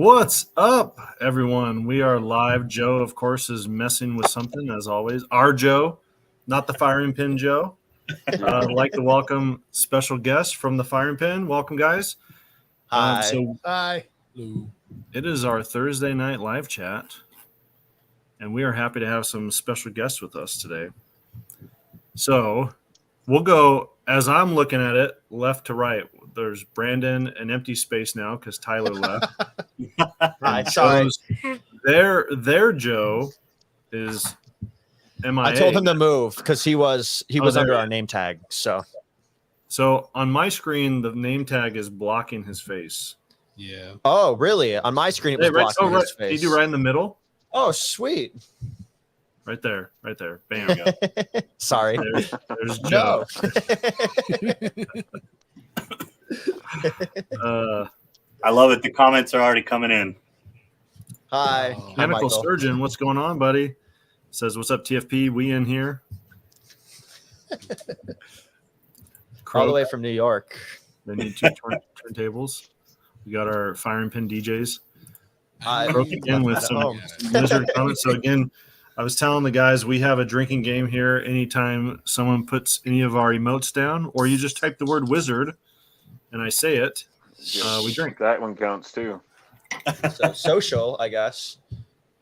What's up, everyone? We are live. Joe, of course, is messing with something, as always. Our Joe, not the firing pin Joe. I'd like to welcome special guests from the firing pin. Welcome, guys. Hi. Hi. It is our Thursday night live chat, and we are happy to have some special guests with us today. So we'll go, as I'm looking at it, left to right. There's Brandon, an empty space now because Tyler left. Hi, sorry. Their Joe is MIA. I told him to move because he was under there. our name tag. So on my screen, the name tag is blocking his face. Yeah. Oh, really? On my screen, it was blocking his face. Did you do right in the middle? Oh, sweet. Right there. Bam. Sorry. There's Joe. I love it. The comments are already coming in. Hi. Chemical Surgeon, what's going on, buddy? Says, what's up, TFP? We in here. All the way from New York. They need two turntables. We got our firing pin DJs. Croak again with some wizard comments. So again, I was telling the guys we have a drinking game here. Anytime someone puts any of our emotes down, or you just type the word wizard, and I say it, we drink. That one counts too. So social, I guess.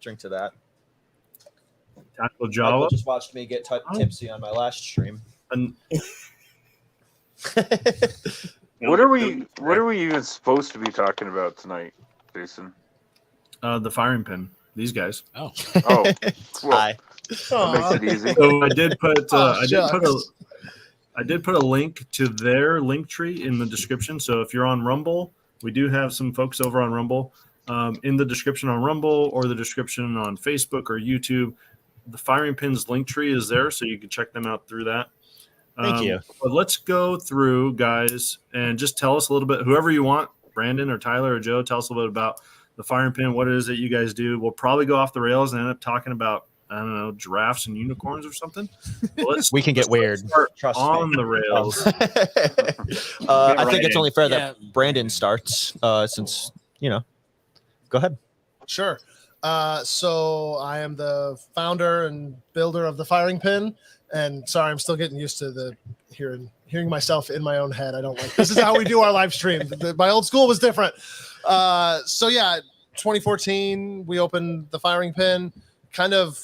Drink to that. Tactical Michael Jala. just watched me get tipsy on my last stream. And What are we even supposed to be talking about tonight, Jason? the firing pin. These guys. Oh, well, Hi. that makes it easy. So I did put I did put a link to their link tree in the description. So if you're on Rumble, we do have some folks over on Rumble. In the description on Rumble or the description on Facebook or YouTube, the firing pins link tree is there, so you can check them out through that. Thank you. But let's go through, guys, and just tell us a little bit, whoever you want, Brandon or Tyler or Joe, tell us a little bit about the firing pin, what it is that you guys do. We'll probably go off the rails and end up talking about, I don't know, giraffes and unicorns or something. We can get weird. Trust on me. The rails. I think it's only fair that Brandon starts since, go ahead. Sure. So I am the founder and builder of the firing pin. And sorry, I'm still getting used to hearing myself in my own head. I don't like this. Is how we do our live stream. My old school was different. 2014, we opened the firing pin. Kind of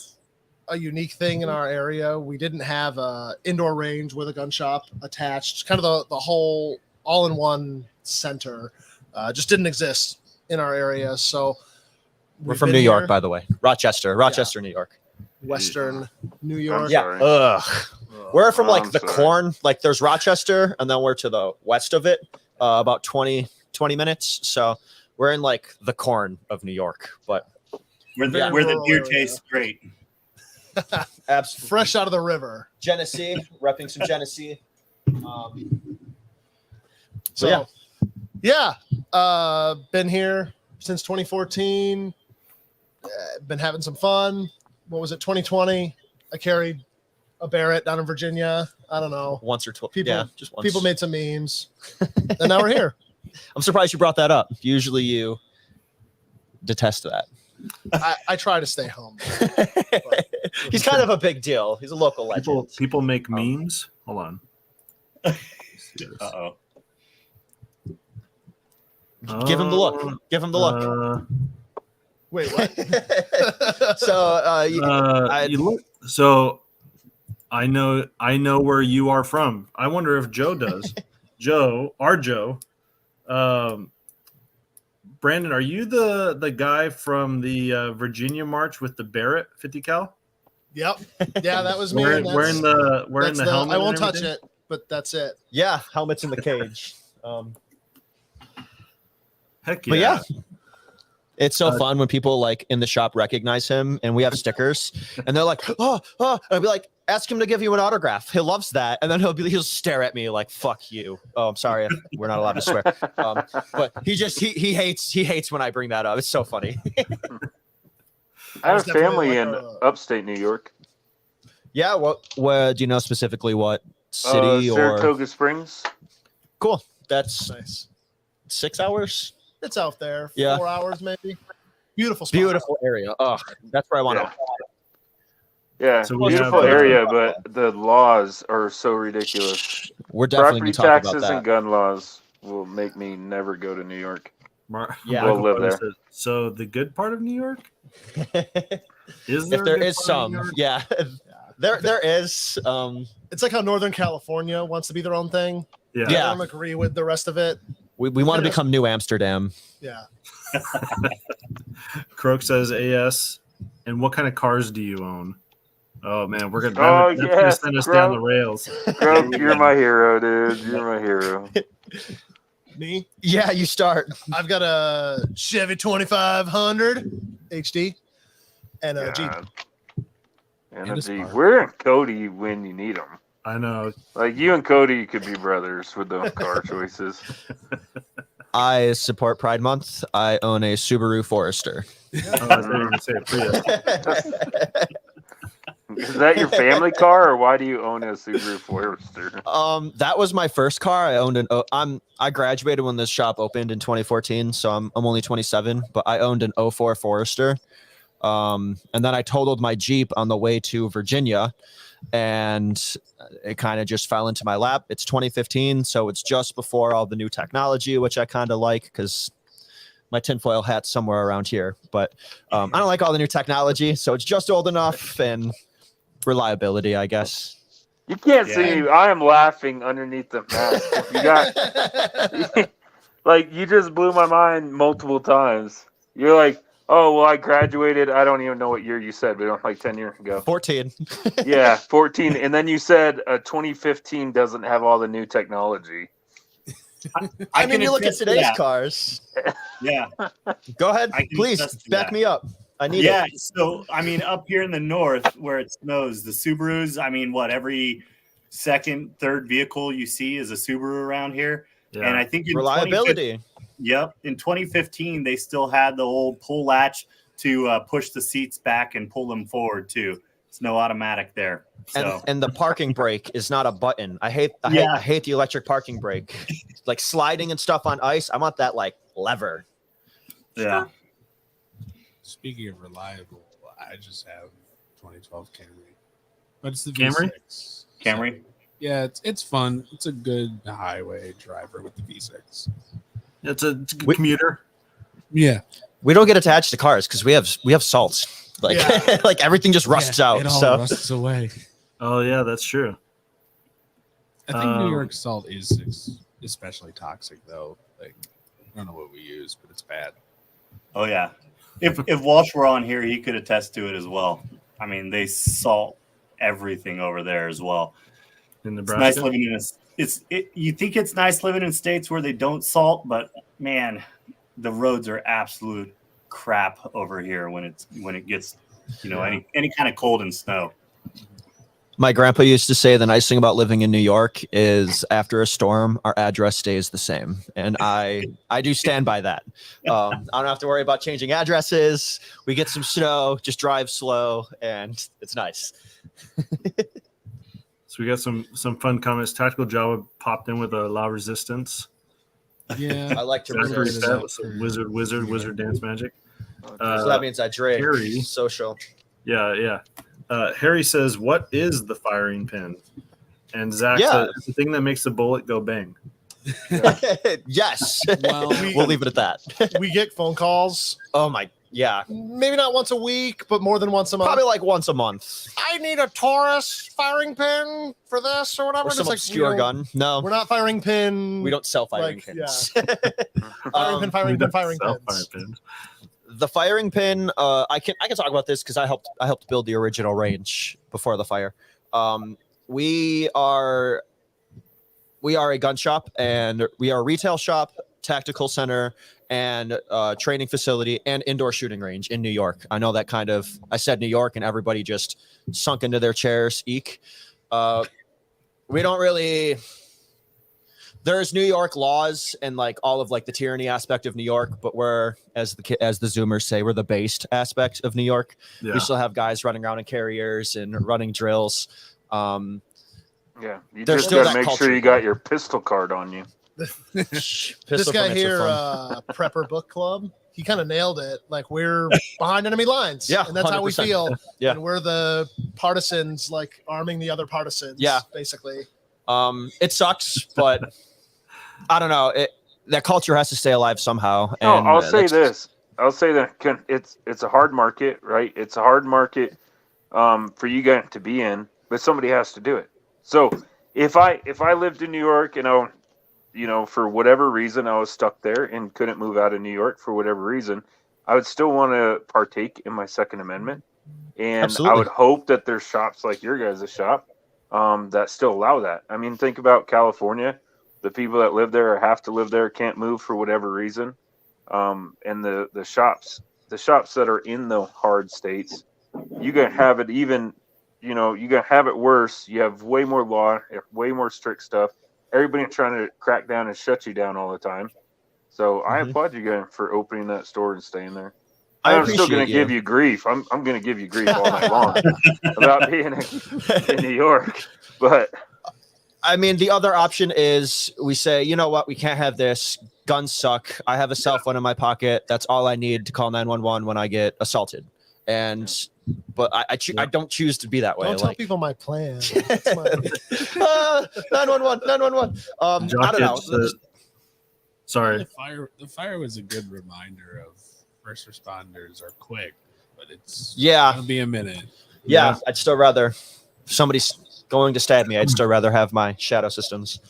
a unique thing in our area. We didn't have a indoor range with a gun shop attached. Kind of the whole all-in-one center just didn't exist in our area. So we're from New York, by the way. Rochester, New York. Western New York. Yeah. We're from the corn. Like there's Rochester, and then we're to the west of it, about 20 minutes. So we're in the corn of New York, but where the beer tastes great. Absolutely. Fresh out of the river. Genesee, repping some Genesee. Been here since 2014. Been having some fun. What was it, 2020? I carried a Barrett down in Virginia. I don't know. Once or twice. Just once. People made some memes. And now we're here. I'm surprised you brought that up. Usually you detest that. I try to stay home. He's kind of a big deal. He's a local legend. People make memes. Hold on. Uh-oh. Give him the look. Give him the look. Wait, what? So I know where you are from. I wonder if Joe does. Our Joe. Brandon, are you the guy from the Virginia March with the Barrett 50 cal? Yep. Yeah, that was me. Wearing the helmet. I won't touch it, but that's it. Yeah, helmet's in the cage. Heck yeah. But yeah. It's so fun when people in the shop recognize him, and we have stickers, and they're like, oh, and I'll be like, ask him to give you an autograph. He loves that. And then he'll stare at me like, fuck you. Oh, I'm sorry. We're not allowed to swear. But he hates when I bring that up. It's so funny. I have family in upstate New York. Yeah. What do you know specifically what city or Saratoga Springs? Cool. That's Nice. 6 hours It's out there. Yeah. 4 hours maybe. Beautiful spot. Beautiful area. Oh, that's where I want to. Yeah, So we beautiful have, area, but the laws are so ridiculous. We're definitely Property gonna talk taxes about and that. gun laws will make me never go to New York. Yeah. We'll live there. So the good part of New York is If there? there a good is part of some, New York? yeah, there is. It's like how Northern California wants to be their own thing. Yeah. I don't agree with the rest of it. We want to become New Amsterdam. Yeah. Croak says AS. And what kind of cars do you own? Oh man, we're gonna Oh, that's gonna yes, send us down the Croak. rails. Croak, you're my hero, dude. You're my hero. Me? Yeah, you start. I've got a Chevy 2500 HD and a Jeep. God. And And a a Jeep. Spark. Where in Cody when you need them? I know. Like you and Cody could be brothers with those car choices. I support Pride Month. I own a Subaru Forester. I thought you were gonna say a Prius. Is that your family car, or why do you own a Subaru Forester? That was my first car. I owned I graduated when this shop opened in 2014, so I'm only 27, but I owned an '04 Forester. And then I totaled my Jeep on the way to Virginia, and it kind of just fell into my lap. It's 2015, so it's just before all the new technology, which I kind of like because my tinfoil hat's somewhere around here. But I don't like all the new technology, so it's just old enough and reliability, I guess. You can't see me. I am laughing underneath the mask. You got like you just blew my mind multiple times. You're like, oh well, I graduated. I don't even know what year you said, but like 10 years ago. 14. Yeah, 14. And then you said 2015 doesn't have all the new technology. I mean, can you look at attest to today's that. cars. Yeah. Go ahead, I can please attest to back that. me up. I need Yeah. it. So, I mean, up here in the north where it snows, the Subarus, I mean, every second, third vehicle you see is a Subaru around here. Yeah. And I think in Reliability. in 2015, they still had the old pull latch to push the seats back and pull them forward too. It's no automatic there. So And the parking brake is not a button. I hate the electric parking brake. Like sliding and stuff on ice. I want that like lever. Yeah. Speaking of reliable, I just have 2012 Camry, but it's the Camry? V6. Camry. Yeah, it's fun. It's a good highway driver with the V6. It's a good commuter. Yeah, We don't get attached to cars because we have salts. Like like everything just rusts out. It all So rusts away. Oh yeah, that's true. I think New York salt is especially toxic, though. Like, I don't know what we use, but it's bad. Oh yeah. If Walsh were on here, he could attest to it as well. I mean, they salt everything over there as well. In It's Nebraska. nice living in you think it's nice living in states where they don't salt, but man, the roads are absolute crap over here when it gets, any kind of cold and snow. my grandpa used to say the nice thing about living in New York is after a storm, our address stays the same. And I do stand by that. I don't have to worry about changing addresses. We get some snow, just drive slow, and it's nice. So we got some fun comments. Tactical Java popped in with a La Resistance. Yeah, I like to Zachary resist. said with some wizard dance magic. So that means I drink. Harry. Social. Yeah. Harry says, "What is the firing pin?" And Zach said, "It's the thing that makes the bullet go bang." Yes. Well, We'll leave it at that. We get phone calls, Oh my, yeah. maybe not once a week, but more than once a month. Probably like once a month. I need a Taurus firing pin for this or whatever. Or And some it's like, obscure gun. No, We're not firing pin. we don't sell firing like, pins. firing pin. Self-fire pins. The firing pin, I can talk about this because I helped build the original range before the fire. We are a gun shop, and we are a retail shop, tactical center, and training facility and indoor shooting range in New York. I know that I said New York and everybody just sunk into their chairs. Eek. We don't really. There's New York laws and like all of like the tyranny aspect of New York, but we're as the Zoomers say, we're the based aspect of New York. Yeah. We still have guys running around in carriers and running drills. Yeah, you There's just still got to that make culture sure you there. got your pistol card on you. This Pistol guy permits are here, fun. Prepper Book Club, he kind of nailed it. Like, we're behind enemy lines. Yeah, And that's how we 100%. feel. Yeah. And we're the partisans, like, arming the other partisans, Yeah. basically. It sucks, but I don't know. That culture has to stay alive somehow. No, And I'll say this. I'll say that it's a hard market, right? It's a hard market for you guys to be in, but somebody has to do it. So if I lived in New York and for whatever reason I was stuck there and couldn't move out of New York for whatever reason, I would still want to partake in my Second Amendment, and Absolutely. I would hope that there's shops like your guys' shop that still allow that. I mean, think about California. The people that live there or have to live there can't move for whatever reason. And the shops that are in the hard states, you can have it even, you can have it worse. You have way more law, way more strict stuff. Everybody trying to crack down and shut you down all the time. So I applaud you guys for opening that store and staying there. I'm still going to give you grief. I'm going to give you grief all night long about being in New York. But I mean, the other option is we say, you know what, we can't have this. Guns suck. I have a cell phone in my pocket. That's all I need to call 911 when I get assaulted. But I don't choose to be that way. Don't tell people my plan. 911, 911. I don't know. Sorry. The fire was a good reminder of first responders are quick, but it'll be a minute. Yeah, I'd still rather if somebody's going to stab me. I'd still rather have my shadow systems.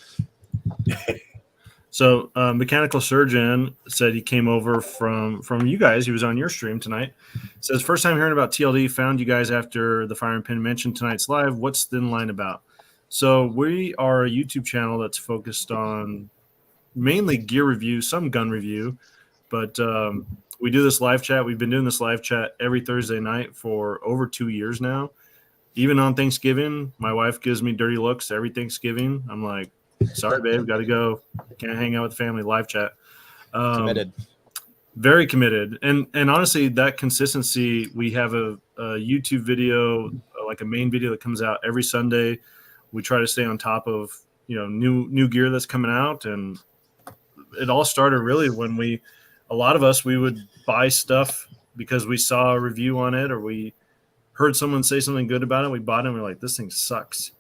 So Mechanical Surgeon said he came over from you guys. He was on your stream tonight. Says, first time hearing about TLD, found you guys after the Fire and Pin mentioned tonight's live. What's Thin Line about? So we are a YouTube channel that's focused on mainly gear review, some gun review, but we do this live chat. We've been doing this live chat every Thursday night for over 2 years now. Even on Thanksgiving, my wife gives me dirty looks every Thanksgiving. I'm like, sorry, babe, got to go. Can't hang out with the family. Live chat. Committed. Very committed. And honestly, that consistency, we have a YouTube video, like a main video that comes out every Sunday. We try to stay on top of, new gear that's coming out. And it all started really when we would buy stuff because we saw a review on it or we heard someone say something good about it. We bought it and we're like, this thing sucks.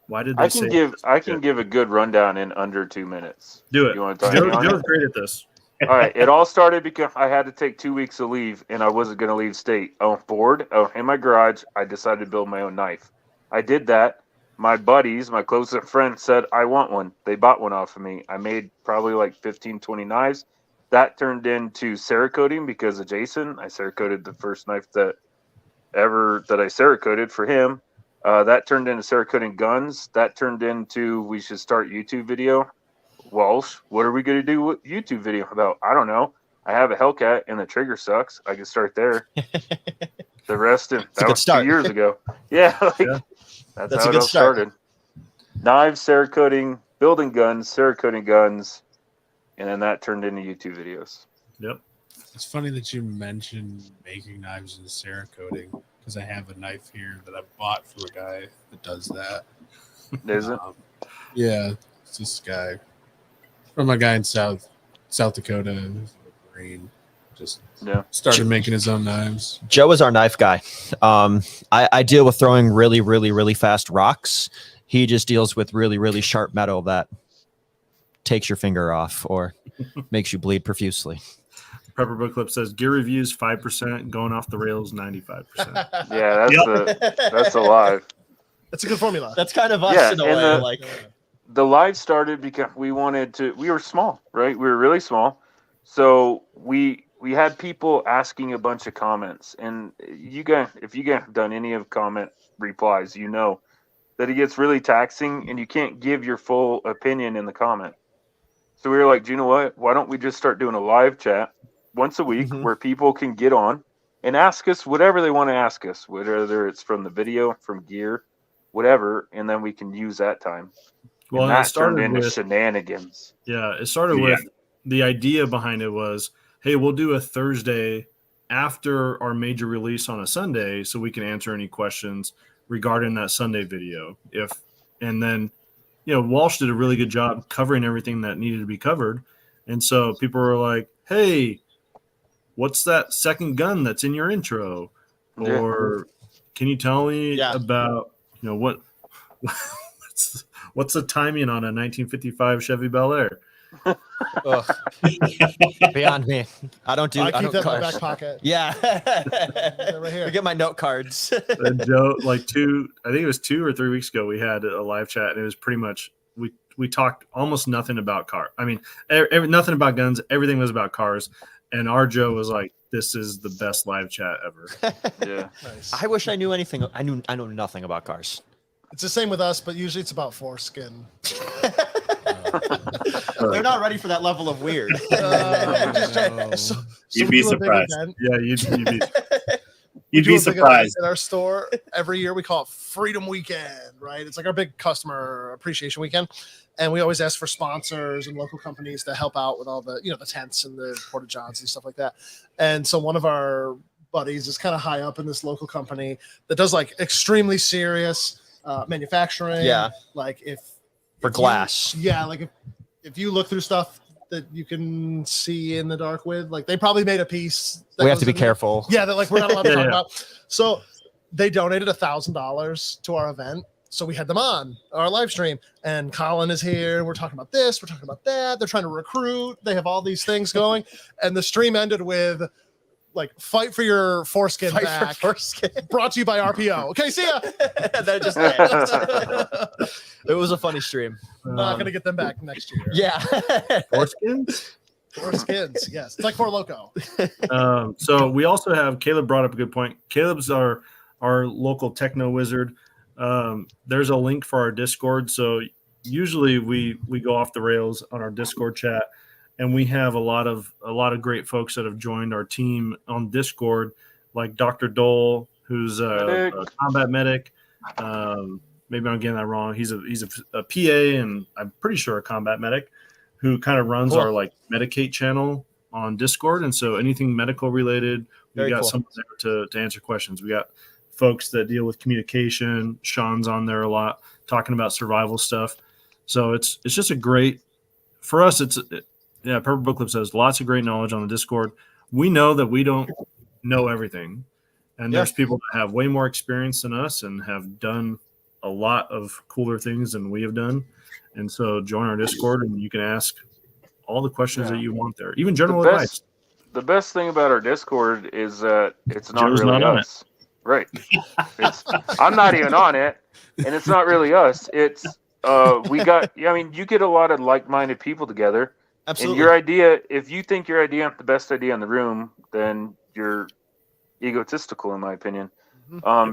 Why did they say I can give a good rundown in under 2 minutes. Do it. You want to talk about Joe's great at this. All right. It all started because I had to take 2 weeks of leave and I wasn't going to leave state. I was bored. In my garage, I decided to build my own knife. I did that. My buddies, my closest friends said, I want one. They bought one off of me. I made probably like 15, 20 knives. That turned into Cerakoting because of Jason. I Cerakoted the first knife that I Cerakoted for him. That turned into Cerakoting guns. That turned into we should start YouTube video. Walsh, what are we going to do with YouTube video about? I don't know. I have a Hellcat and the trigger sucks. I can start there. The rest that was 2 years ago. Yeah, that's how it all started. Knives, Cerakoting, building guns, Cerakoting guns, and then that turned into YouTube videos. Yep. It's funny that you mentioned making knives and Cerakoting because I have a knife here that I bought from a guy that does that. Is it? Yeah, it's this guy from a guy in South Dakota, Marine. Just started making his own knives. Joe is our knife guy. I deal with throwing really, really, really fast rocks. He just deals with really, really sharp metal that takes your finger off or makes you bleed profusely. Prepper Book Clip says gear reviews 5%, going off the rails 95%. Yeah, that's alive. That's a good formula. That's kind of us in a way. The live started because we were small, right? We were really small. So we had people asking a bunch of comments. And if you guys have done any of comment replies, you know that it gets really taxing and you can't give your full opinion in the comment. So we were like, do you know what? Why don't we just start doing a live chat once a week where people can get on and ask us whatever they want to ask us, whether it's from the video, from gear, whatever, and then we can use that time. Well, and that turned into shenanigans. Yeah, it started with the idea behind it was, hey, we'll do a Thursday after our major release on a Sunday so we can answer any questions regarding that Sunday video. And then Walsh did a really good job covering everything that needed to be covered. And so people were like, hey, what's that second gun that's in your intro? Or can you tell me about, what's the timing on a 1955 Chevy Bel Air? Beyond me. I don't do. I keep that in my cars. back pocket. Yeah. Right here. I get my note cards. And Joe, I think it was 2 or 3 weeks ago, we had a live chat, and it was pretty much we talked almost nothing about car. I mean, nothing about guns. Everything was about cars. And our Joe was like, "This is the best live chat ever." Yeah. Nice. I wish I knew anything. I know nothing about cars. It's the same with us, but usually it's about foreskin. They're not ready for that level of weird. You'd be surprised. Yeah, You'd be surprised. In our store, every year we call it Freedom Weekend, right? It's like our big customer appreciation weekend. And we always ask for sponsors and local companies to help out with all the, the tents and the porta johns and stuff like that. And so one of our buddies is kind of high up in this local company that does like extremely serious manufacturing. Yeah. Like if glass. If you look through stuff that you can see in the dark with, like they probably made a piece. We have to be careful. Yeah, that like we're not allowed to talk about. So they donated $1,000 to our event. So we had them on our live stream, and Colin is here. We're talking about this. We're talking about that. They're trying to recruit. They have all these things going. And the stream ended with like, fight for your foreskin back. Brought to you by RPO. Okay, see ya. That just it was a funny stream. Not going to get them back next year. Yeah. Foreskins? Foreskins, yes. It's like Four Loko. So we also have, Caleb brought up a good point. Caleb's our local techno wizard. There's a link for our Discord. So usually we go off the rails on our Discord chat, and we have a lot of great folks that have joined our team on Discord, like Dr. Dole, who's a combat medic. Maybe I'm getting that wrong. He's a PA, and I'm pretty sure a combat medic, who kind of runs our like Medicate channel on Discord. And so anything medical related, we got someone there to answer questions. We got folks that deal with communication. Sean's on there a lot talking about survival stuff. So it's just a great, for us, Purple Book Club says lots of great knowledge on the Discord. We know that we don't know everything. And there's people that have way more experience than us and have done a lot of cooler things than we have done. And so join our Discord, and you can ask all the questions that you want there, even general advice. The best thing about our Discord is that it's not really us. Right. I'm not even on it, and it's not really us. It's you get a lot of like-minded people together. Absolutely. And your idea, if you think your idea is the best idea in the room, then you're egotistical, in my opinion.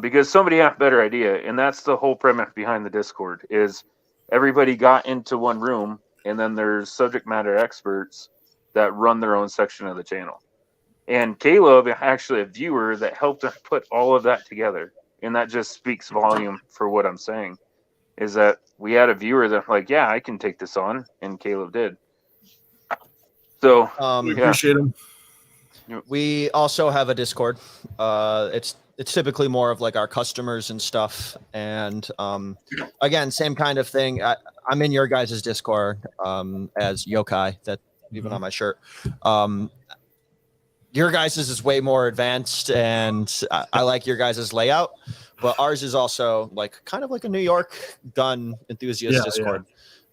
Because somebody has a better idea, and that's the whole premise behind the Discord, is everybody got into one room, and then there's subject matter experts that run their own section of the channel. And Caleb, actually a viewer that helped us put all of that together. And that just speaks volume for what I'm saying, is that we had a viewer that like, yeah, I can take this on. And Caleb did. So we appreciate him. We also have a Discord. It's typically more of like our customers and stuff. And again, same kind of thing. I'm in your guys' Discord as Yokai, that even on my shirt. Your guys' is way more advanced, and I like your guys' layout, but ours is also like kind of like a New York gun enthusiast Discord.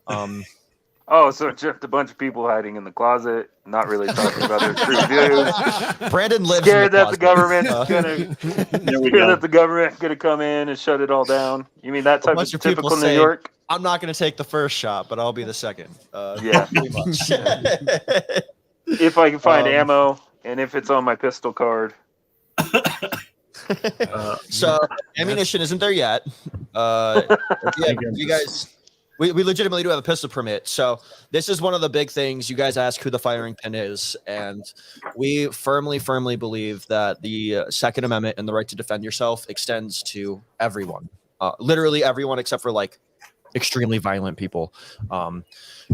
So just a bunch of people hiding in the closet, not really talking about their true views. Brandon lives scared in the that the government's gonna come in and shut it all down. You mean that type of typical New York? I'm not going to take the first shot, but I'll be the second. Pretty much. If I can find ammo. And if it's on my pistol card. So ammunition isn't there yet. You guys, we legitimately do have a pistol permit. So this is one of the big things. You guys ask who the firing pin is. And we firmly believe that the Second Amendment and the right to defend yourself extends to everyone. Literally everyone except for like extremely violent people.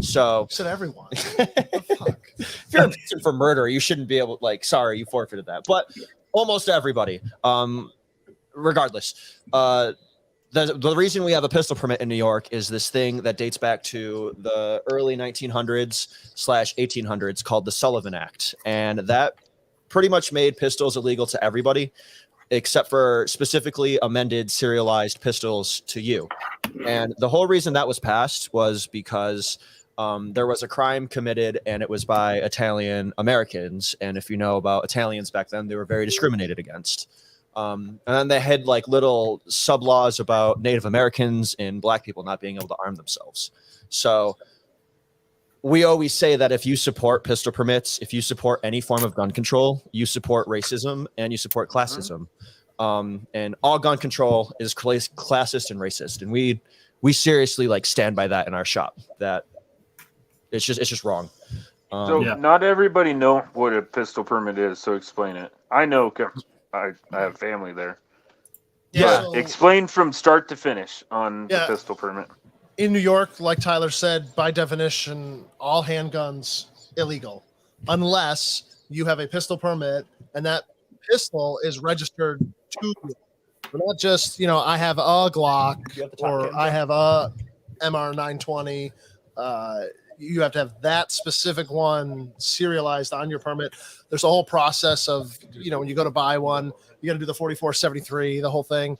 So you said everyone. If you're imprisoned for murder, you shouldn't be able, like, sorry, you forfeited that. But almost everybody. Regardless. the reason we have a pistol permit in New York is this thing that dates back to the early 1900s/1800s called the Sullivan Act. And that pretty much made pistols illegal to everybody, except for specifically amended serialized pistols to you. And the whole reason that was passed was because there was a crime committed, and it was by Italian Americans. And if you know about Italians back then, they were very discriminated against. And then they had like little sub laws about Native Americans and Black people not being able to arm themselves. So we always say that if you support pistol permits, if you support any form of gun control, you support racism and you support classism. And all gun control is classist and racist. And we seriously like stand by that in our shop. That it's just wrong. Not everybody know what a pistol permit is, so explain it. I know. I have family there. Yeah. But explain from start to finish on the pistol permit. In New York, like Tyler said, by definition, all handguns illegal, unless you have a pistol permit and that pistol is registered to you. Not just, I have a Glock or I have a MR920. You have to have that specific one serialized on your permit. There's a whole process of, when you go to buy one, you got to do the 4473, the whole thing.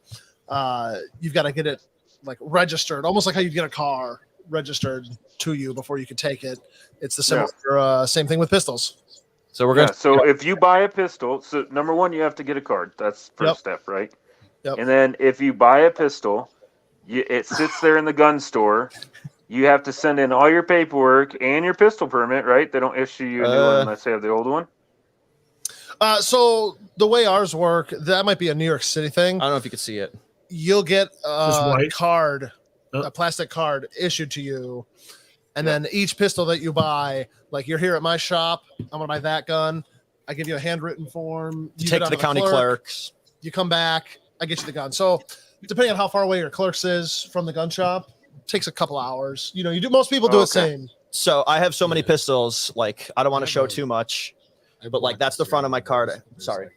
You've got to get it like registered, almost like how you get a car registered to you before you can take it. It's the similar, same thing with pistols. So we're going to. So if you buy a pistol, so number one, you have to get a card. That's first step, right? Yep. And then if you buy a pistol, it sits there in the gun store. You have to send in all your paperwork and your pistol permit, right? They don't issue you a new one unless they have the old one. So the way ours work, that might be a New York City thing. I don't know if you could see it. You'll get a card, a plastic card issued to you. And then each pistol that you buy, like you're here at my shop, I'm going to buy that gun. I give you a handwritten form. You take to the county clerks. You come back, I get you the gun. So depending on how far away your clerks is from the gun shop, takes a couple hours. Most people do it same. So I have so many pistols, like I don't want to show too much, but like that's the front of my card. Sorry.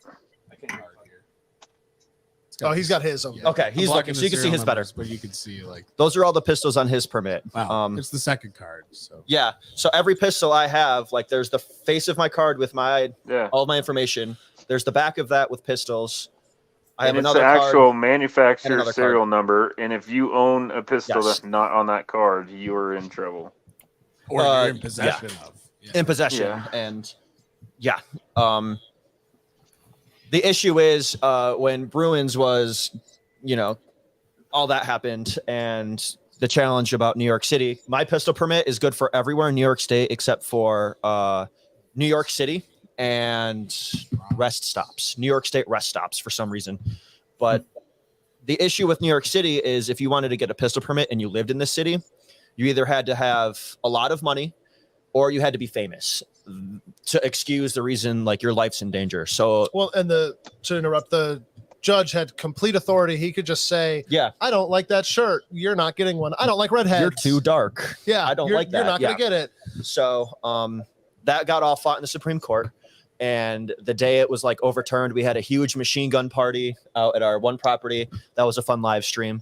Oh, he's got his. Okay, he's looking, so you can see his better. But you can see like those are all the pistols on his permit. Wow, it's the second card. So yeah, so every pistol I have, like there's the face of my card with my all my information. There's the back of that with pistols. I have another card. It's the actual card manufacturer serial number, and if you own a pistol that's not on that card, you are in trouble. Or you're in possession of. Yeah. In possession, and the issue is when Bruins was, all that happened, and the challenge about New York City. My pistol permit is good for everywhere in New York State except for New York City and rest stops, New York State rest stops for some reason. But the issue with New York City is if you wanted to get a pistol permit and you lived in the city, you either had to have a lot of money or you had to be famous to excuse the reason like your life's in danger. So, to interrupt, the judge had complete authority. He could just say, I don't like that shirt. You're not getting one. I don't like redheads. You're too dark. Yeah. I don't like that. You're not going to get it. So, that got all fought in the Supreme Court. And the day it was like overturned, we had a huge machine gun party out at our one property. That was a fun live stream.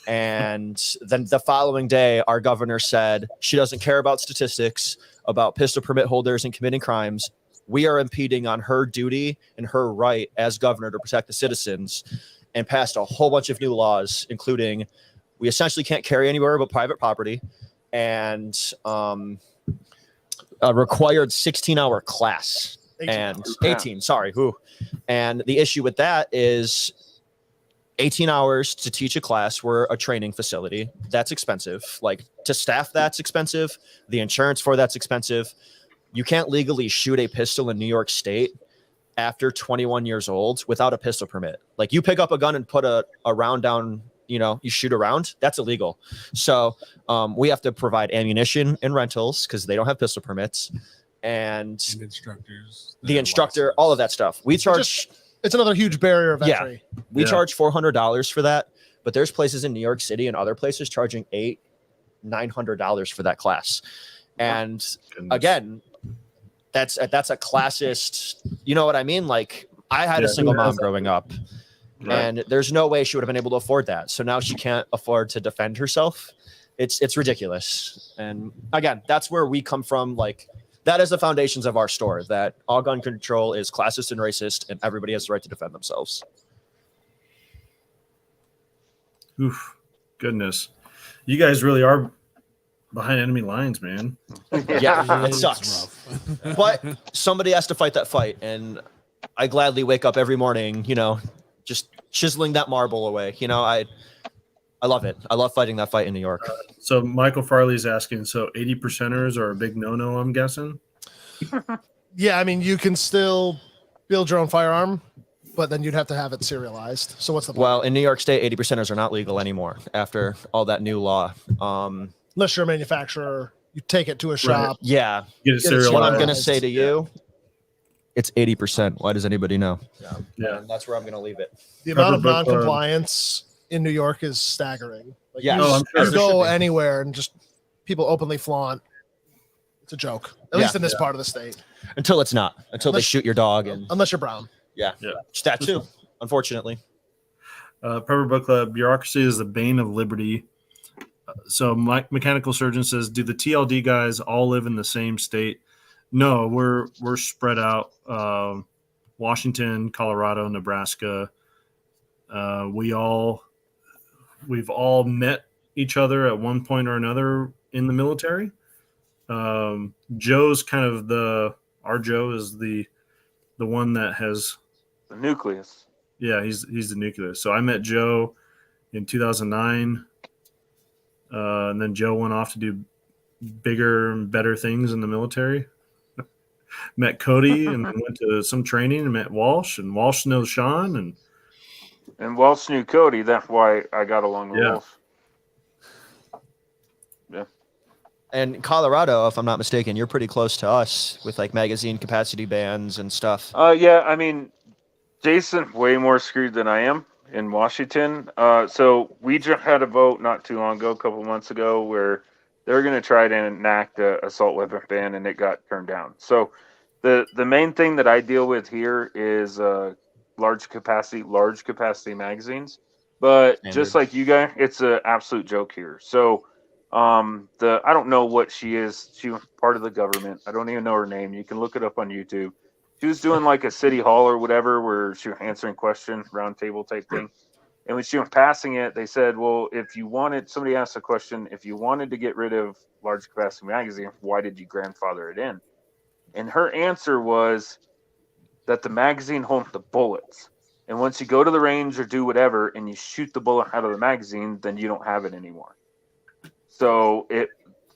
And then the following day, our governor said she doesn't care about statistics about pistol permit holders and committing crimes. We are impeding on her duty and her right as governor to protect the citizens, and passed a whole bunch of new laws, including we essentially can't carry anywhere but private property, and a required 16-hour class. 18, sorry. And the issue with that is 18 hours to teach a class. We're a training facility. That's expensive. Like to staff, that's expensive. The insurance for that's expensive. You can't legally shoot a pistol in New York State after 21 years old without a pistol permit. Like you pick up a gun and put a round down, you shoot around, that's illegal. So we have to provide ammunition and rentals because they don't have pistol permits. And instructors, the instructor, all of that stuff. We charge. It's another huge barrier of entry. We charge $400 for that, but there's places in New York City and other places charging $800-900 for that class. And again, that's a classist. You know what I mean? Like I had a single mom growing up. And there's no way she would have been able to afford that. So now she can't afford to defend herself. It's ridiculous. And again, that's where we come from. Like, that is the foundations of our store, that all gun control is classist and racist, and everybody has the right to defend themselves. Oof, goodness. You guys really are behind enemy lines, man. Yeah, it sucks. But somebody has to fight that fight, and I gladly wake up every morning, just chiseling that marble away. I love it. I love fighting that fight in New York. So Michael Farley's asking, so 80%ers are a big no-no, I'm guessing? Yeah, I mean, you can still build your own firearm, but then you'd have to have it serialized. So what's the point? Well, in New York State, 80%ers are not legal anymore after all that new law. Unless you're a manufacturer, you take it to a shop. Yeah. Get it serialized. What I'm going to say to you, it's 80%. Why does anybody know? Yeah. And that's where I'm going to leave it. The amount of non-compliance in New York is staggering. Like, Yeah. you go anywhere and just people openly flaunt. It's a joke, at least in this part of the state. Until it's not. Until they shoot your dog. Unless you're brown. Yeah. That too, unfortunately. Pepper Book Club, bureaucracy is the bane of liberty. So Mechanical Surgeon says, do the TLD guys all live in the same state? No, we're spread out. Washington, Colorado, Nebraska. We've all met each other at one point or another in the military. Joe's kind of our Joe is the one that has the nucleus. Yeah, he's the nucleus. So I met Joe in 2009, and then Joe went off to do bigger and better things in the military. Met Cody and then went to some training and met Walsh, and Walsh knows Sean, and Walsh knew Cody. That's why I got along with Walsh. Yeah. And Colorado, if I'm not mistaken, you're pretty close to us with like magazine capacity bands and stuff. Yeah, I mean, Jason way more screwed than I am in Washington. So we just had a vote not too long ago, a couple months ago, where they're going to try to enact an assault weapon ban, and it got turned down. So the main thing that I deal with here is large capacity magazines. But just like you guys, it's an absolute joke here. So I don't know what she is. She was part of the government. I don't even know her name. You can look it up on YouTube. She was doing like a city hall or whatever where she was answering questions, round table type thing. And when she was passing it, they said, well, somebody asked a question, if you wanted to get rid of large capacity magazine, why did you grandfather it in? And her answer was that the magazine holds the bullets. And once you go to the range or do whatever and you shoot the bullet out of the magazine, then you don't have it anymore. So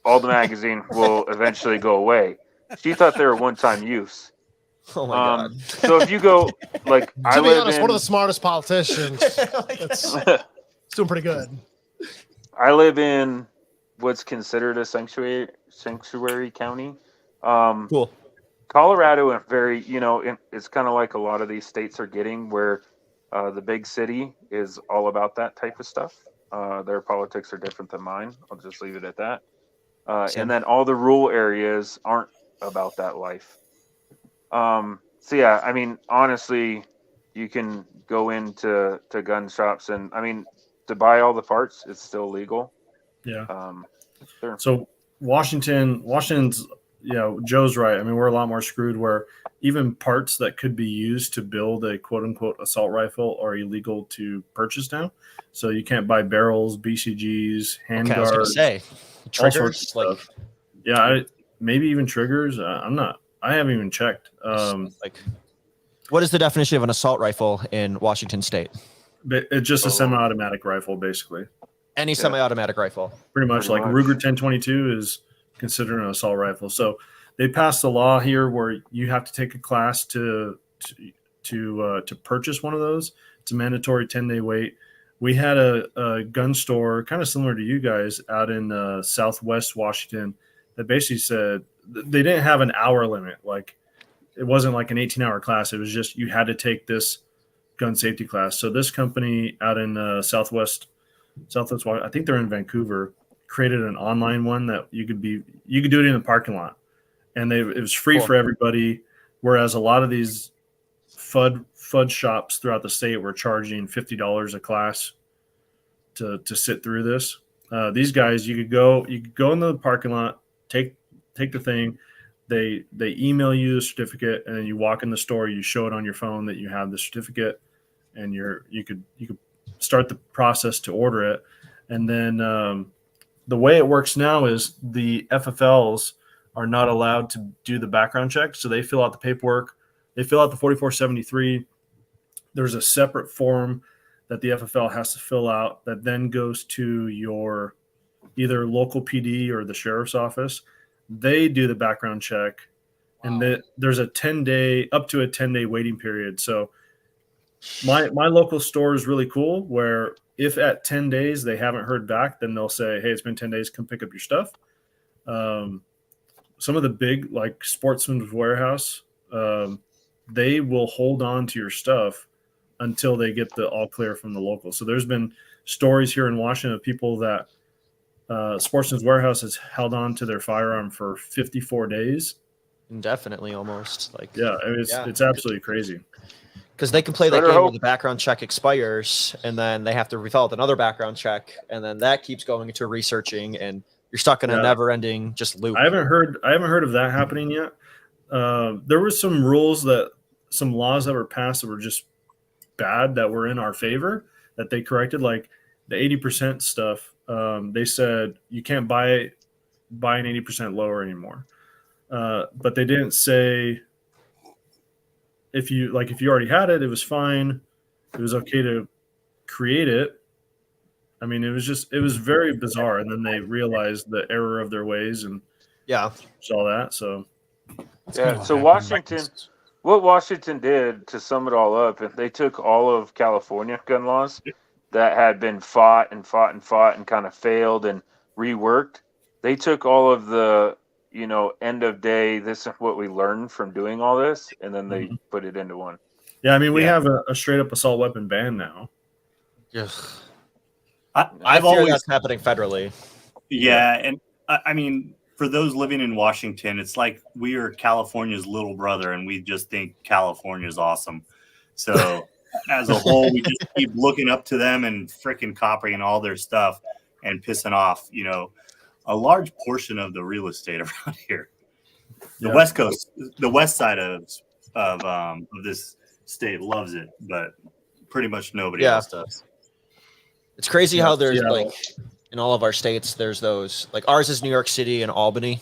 all the magazine will eventually go away. She thought they were one-time use. Oh my God. So if you go, like, to be honest, one of the smartest politicians. It's doing pretty good. I live in what's considered a sanctuary county. Cool. Colorado, and very, it's kind of like a lot of these states are getting, where the big city is all about that type of stuff. Their politics are different than mine. I'll just leave it at that. And then all the rural areas aren't about that life. So yeah, I mean, honestly, you can go into gun shops, and I mean, to buy all the parts, it's still legal. Yeah. Sure. So Washington's, Joe's right. I mean, we're a lot more screwed, where even parts that could be used to build a quote unquote assault rifle are illegal to purchase now. So you can't buy barrels, BCGs, handguards. I was gonna say triggers, maybe even triggers. I haven't even checked. What is the definition of an assault rifle in Washington State? It's just a semi-automatic rifle, basically. Any semi-automatic rifle. Pretty much. Ruger 1022 is considered an assault rifle. So they passed a law here where you have to take a class to purchase one of those. It's a mandatory 10-day wait. We had a gun store kind of similar to you guys out in Southwest Washington that basically said they didn't have an hour limit. Like, it wasn't like an 18-hour class. It was just you had to take this gun safety class. So this company out in Southwest, I think they're in Vancouver, created an online one that you could do it in the parking lot, and it was free for everybody. Whereas a lot of these FUD shops throughout the state were charging $50 a class to sit through this. These guys, you could go in the parking lot, take the thing. They email you the certificate, and then you walk in the store. You show it on your phone that you have the certificate, and you could start the process to order it. And then the way it works now is the FFLs are not allowed to do the background check, so they fill out the paperwork. They fill out the 4473. There's a separate form that the FFL has to fill out that then goes to your either local PD or the sheriff's office. They do the background check, and there's a 10-day, up to a 10-day waiting period. So my local store is really cool, where if at 10 days they haven't heard back, then they'll say, hey, it's been 10 days, come pick up your stuff. Some of the big, like Sportsman's Warehouse, they will hold on to your stuff until they get the all clear from the local. So there's been stories here in Washington of people that Sportsman's Warehouse has held on to their firearm for 54 days. Indefinitely, almost. It's absolutely crazy. Because they can play that game where the background check expires, and then they have to refill out another background check, and then that keeps going into researching, and you're stuck in a never-ending just loop. I haven't heard of that happening yet. There were some laws that were passed that were just bad, that were in our favor, that they corrected, like the 80% stuff. They said you can't buy an 80% lower anymore, but they didn't say if you already had it, it was fine. It was okay to create it. I mean, it was very bizarre. And then they realized the error of their ways and saw that. So So what Washington did, to sum it all up, they took all of California gun laws that had been fought and kind of failed and reworked. They took all of the, end of day, this is what we learned from doing all this, and then they put it into one. Yeah, I mean, we have a straight up assault weapon ban now. Yes. I've always that's happening federally. Yeah, and I mean, for those living in Washington, it's like we are California's little brother, and we just think California is awesome. So as a whole, we just keep looking up to them and freaking copying all their stuff and pissing off, a large portion of the real estate around here. The West Coast, the west side of this state loves it, but pretty much nobody else does. It's crazy how there's like in all of our states, there's those, like ours is New York City and Albany.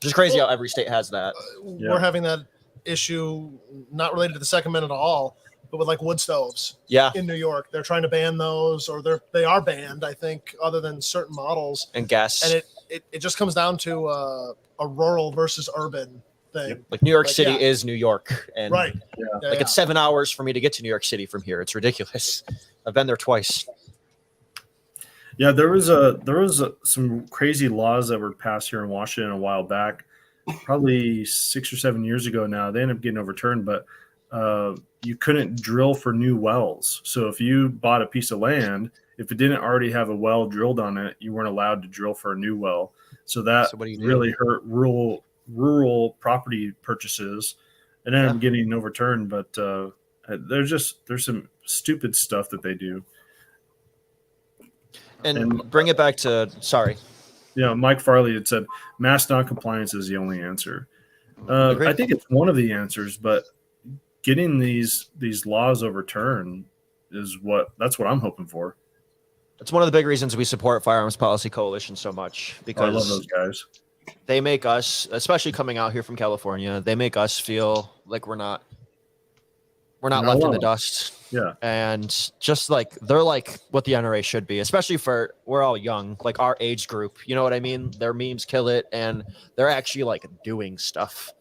Just crazy how every state has that. We're having that issue not related to the Second Amendment at all, but with like wood stoves. In New York, they're trying to ban those, or they are banned, I think, other than certain models. And gas. And it just comes down to a rural versus urban thing. Like New York City is New York, and it's 7 hours for me to get to New York City from here. It's ridiculous. I've been there twice. Yeah, there was some crazy laws that were passed here in Washington a while back, probably 6 or 7 years ago now. They ended up getting overturned, but you couldn't drill for new wells. So if you bought a piece of land, if it didn't already have a well drilled on it, you weren't allowed to drill for a new well. So that really hurt rural property purchases, and ended up getting overturned. But there's some stupid stuff that they do. And bring it back to Mike Farley had said mass noncompliance is the only answer. I think it's one of the answers, but getting these laws overturned that's what I'm hoping for. It's one of the big reasons we support Firearms Policy Coalition so much, because I love those guys. They make us, especially coming out here from California, they make us feel like we're not left in the dust. Yeah. And just like they're like what the NRA should be, especially for we're all young, like our age group. You know what I mean? Their memes kill it, and they're actually like doing stuff,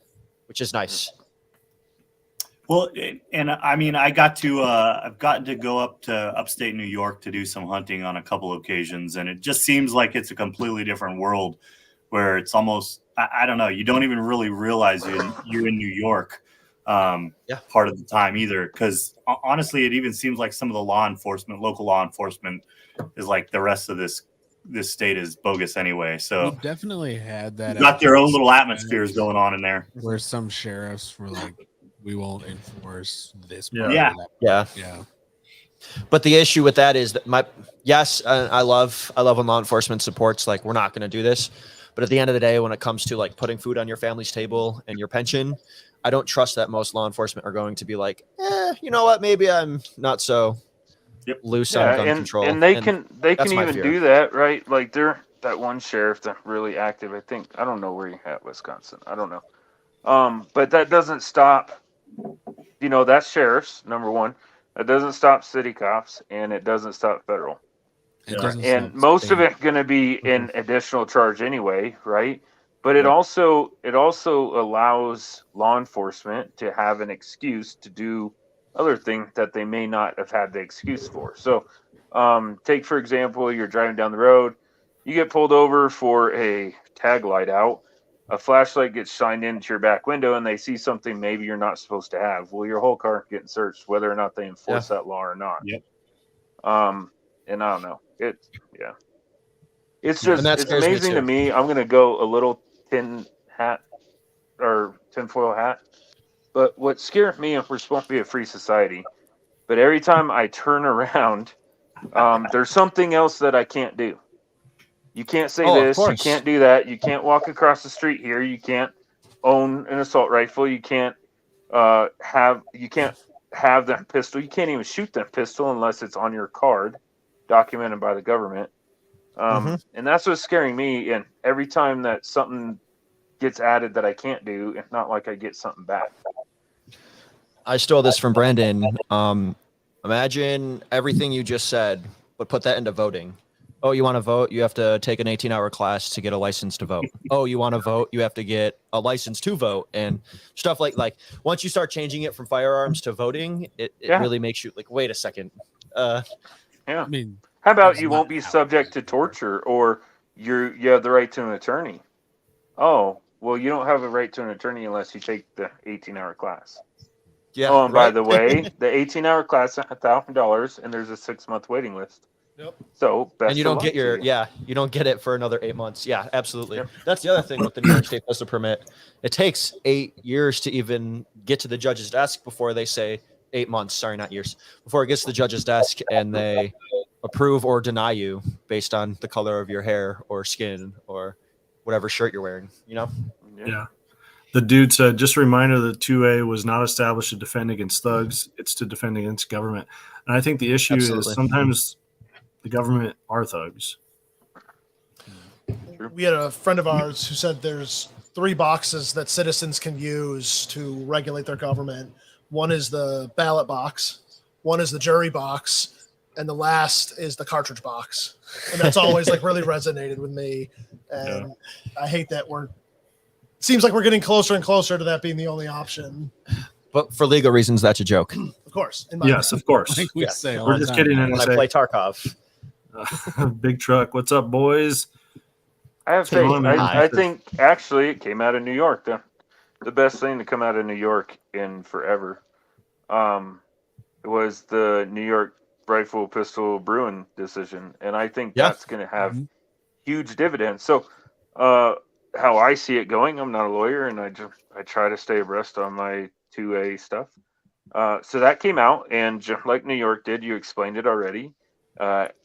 which is nice. Well, and I mean, I've gotten to go up to upstate New York to do some hunting on a couple of occasions, and it just seems like it's a completely different world where it's almost, I don't know, you don't even really realize you're in New York part of the time either, because honestly, it even seems like some of the local law enforcement is like the rest of this state is bogus anyway. So we definitely had that. Got their own little atmospheres going on in there, where some sheriffs were like we won't enforce this. Yeah. part Yeah. of that. Yeah. Yeah. But the issue with that is that I love when law enforcement supports like we're not going to do this, but at the end of the day, when it comes to like putting food on your family's table and your pension, I don't trust that most law enforcement are going to be like, you know what, maybe I'm not so loose on gun control. And they can that's my even fear. do that, right? Like they're that one sheriff that's really active. I don't know where he at, Wisconsin. I don't know. But that doesn't stop. That's sheriffs, number one. It doesn't stop city cops, and it doesn't stop federal. It doesn't And stop most of state. it going to be an additional charge anyway, right? But it also allows law enforcement to have an excuse to do other things that they may not have had the excuse for. So, take for example, you're driving down the road, you get pulled over for a tag light out. A flashlight gets shined into your back window and they see something maybe you're not supposed to have. Well, your whole car getting searched, whether or not they enforce that law or not. Yep. And I don't know. It's just it's scares me amazing to too. me. I'm gonna go a little tinfoil hat. But what scares me, if we're supposed to be a free society, but every time I turn around, there's something else that I can't do. You can't say this. You can't do that. You can't walk across the street here. You can't own an assault rifle. You can't have that pistol. You can't even shoot that pistol unless it's on your card, documented by the government. And that's what's scaring me. And every time that something gets added that I can't do, it's not like I get something back. I stole this from Brandon. Imagine everything you just said, but put that into voting. Oh, you want to vote? You have to take an 18-hour class to get a license to vote. Oh, you want to vote? You have to get a license to vote and stuff like once you start changing it from firearms to voting, it really makes you like, wait a second. Yeah. I mean, How about that's you not won't be how it subject to works. torture, or you have the right to an attorney? Oh, well, you don't have a right to an attorney unless you take the 18-hour class. Yeah. Oh, and by the way, the 18-hour class is $1,000, and there's a 6-month waiting list. Yep. So best And you of don't luck get to you don't get it for another 8 months. Yeah, absolutely. Yep. That's the other thing with the New York State pistol permit. It takes 8 years to even get to the judge's desk before they say 8 months. Sorry, not years. Before it gets to the judge's desk and they approve or deny you based on the color of your hair or skin or whatever shirt you're wearing, Yeah. The dude said, just a reminder that 2A was not established to defend against thugs. It's to defend against government. And I think the issue Absolutely. is sometimes the government are thugs. We had a friend of ours who said there's 3 boxes that citizens can use to regulate their government. One is the ballot box, one is the jury box, and the last is the cartridge box. And that's always like really resonated with me. And I hate that seems like we're getting closer and closer to that being the only option. But for legal reasons, that's a joke. Of course. Yes, of course. Like we say all We're the just time. kidding. When I play Tarkov. Big truck. What's up, boys? I have Come faith. on, man. I think actually it came out of New York. The best thing to come out of New York in forever was the New York rifle pistol Bruin decision. And I think that's going to have huge dividends. So how I see it going, I'm not a lawyer, and I try to stay abreast on my 2A stuff. So that came out, and just like New York did, you explained it already.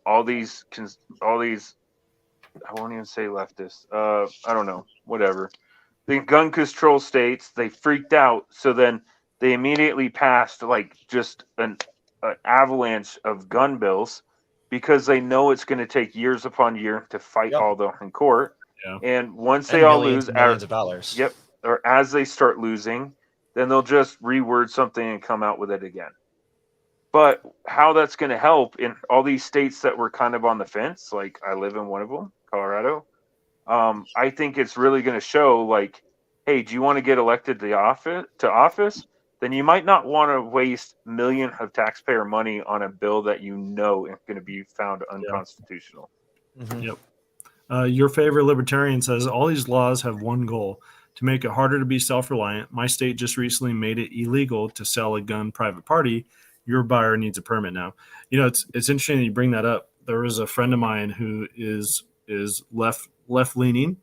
All these, I won't even say leftists. I don't know, whatever. The gun control states, they freaked out. So then they immediately passed like just an avalanche of gun bills because they know it's going to take years upon year to fight all them in court. Yeah. And once they all lose, millions of dollars. Yep. Or as they start losing, then they'll just reword something and come out with it again. But how that's going to help in all these states that were kind of on the fence, like I live in one of them, Colorado, I think it's really going to show like, hey, do you want to get elected to office? Then you might not want to waste millions of taxpayer money on a bill that you know is going to be found unconstitutional. Mm-hmm. Yep. Your favorite libertarian says all these laws have one goal: to make it harder to be self-reliant. My state just recently made it illegal to sell a gun private party. Your buyer needs a permit now. It's interesting that you bring that up. There was a friend of mine who is left leaning,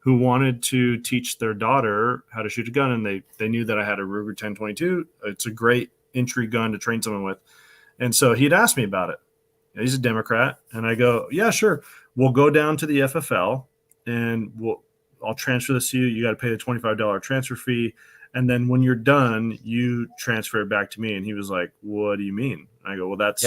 who wanted to teach their daughter how to shoot a gun, and they knew that I had a Ruger 1022. It's a great entry gun to train someone with. And so he'd asked me about it. He's a Democrat, and I go, yeah, sure. We'll go down to the FFL, and I'll transfer this to you. You got to pay the $25 transfer fee, and then when you're done, you transfer it back to me. And he was like, "What do you mean?" I go, "Well, that's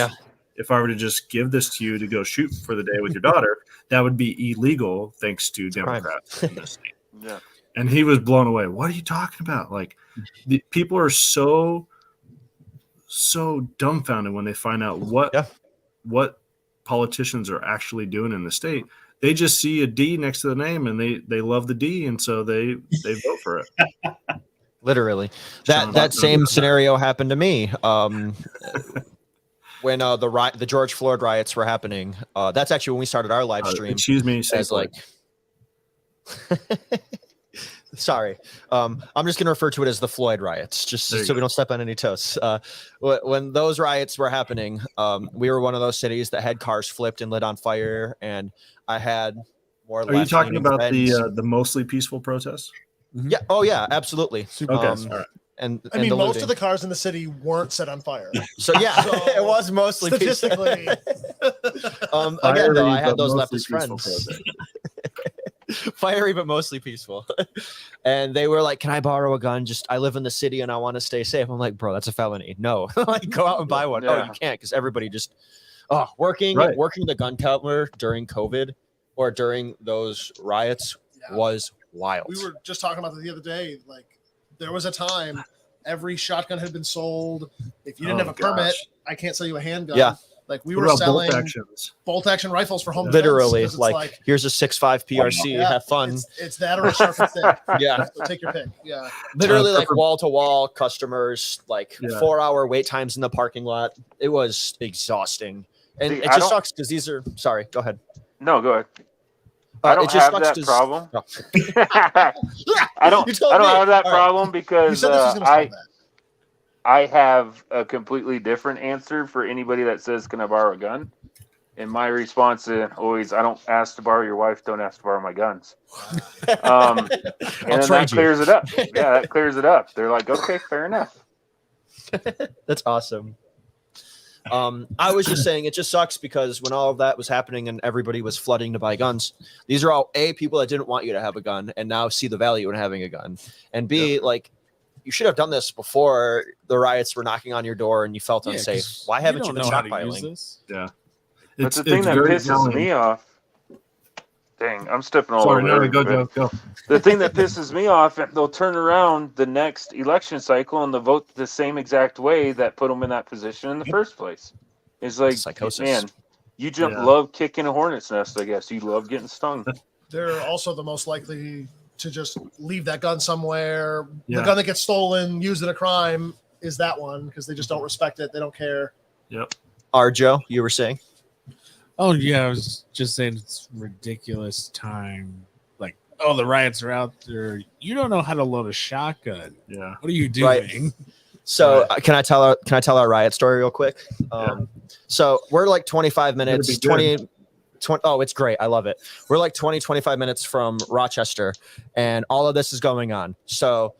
if I were to just give this to you to go shoot for the day with your daughter, that would be illegal, thanks to Democrats in this state." Yeah. And he was blown away. What are you talking about? Like, the people are so dumbfounded when they find out what politicians are actually doing in the state. They just see a D next to the name and they love the D, and so they vote for it. Literally, that same scenario happened to me when the George Floyd riots were happening. That's actually when we started our live stream. Excuse me, as like. Sorry, I'm just going to refer to it as the Floyd riots, just so we don't step on any toes. When those riots were happening, we were one of those cities that had cars flipped and lit on fire, and I had more. Are you talking about the mostly peaceful protests? Yeah. Oh, yeah. Absolutely. Okay. All right. And I mean, most of the cars in the city weren't set on fire. So yeah, it was mostly statistically. Again, though, I had those leftist friends. Fiery, but mostly peaceful. And they were like, "Can I borrow a gun? Just I live in the city and I want to stay safe." I'm like, "Bro, that's a felony. No, like go out and buy one." Oh, you can't, because everybody just working the gun counter during COVID or during those riots was wild. We were just talking about that the other day. Like, there was a time every shotgun had been sold. If you didn't have a permit, I can't sell you a handgun. Yeah. Like, we were selling bolt action rifles for home literally defense. Like, here's a 6.5 PRC. Have fun. It's that or a sharpened stick. Yeah. So take your pick. Yeah. Literally, like wall to wall customers, like 4-hour wait times in the parking lot. It was exhausting. And it just sucks because these are sorry, go ahead. No, go ahead. I don't have that problem. I don't have that problem because I have a completely different answer for anybody that says, "Can I borrow a gun?" And my response is always, "I don't ask to borrow your wife. Don't ask to borrow my guns." And then that clears it up. Yeah, that clears it up. They're like, "Okay, fair enough." That's awesome. I was just saying, it just sucks because when all of that was happening and everybody was flooding to buy guns, these are all people that didn't want you to have a gun and now see the value in having a gun, and like, you should have done this before the riots were knocking on your door and you felt unsafe. Why haven't you been stockpiling? Yeah. But the thing that pisses me off, dang, I'm stepping all over. Sorry, go. The thing that pisses me off, they'll turn around the next election cycle and they'll vote the same exact way that put them in that position in the first place. It's like, psychosis. Man, you love kicking a hornet's nest, I guess. You love getting stung. They're also the most likely to just leave that gun somewhere. The gun that gets stolen, used in a crime, is that one, because they just don't respect it. They don't care. Yep. Joe, you were saying? Oh, yeah, I was just saying it's ridiculous time. Like, the riots are out there. You don't know how to load a shotgun. Yeah. What are you doing? Right. So can I tell our riot story real quick? So we're like 25 minutes, 20. Oh, it's great. I love it. We're like 25 minutes from Rochester, and all of this is going on. So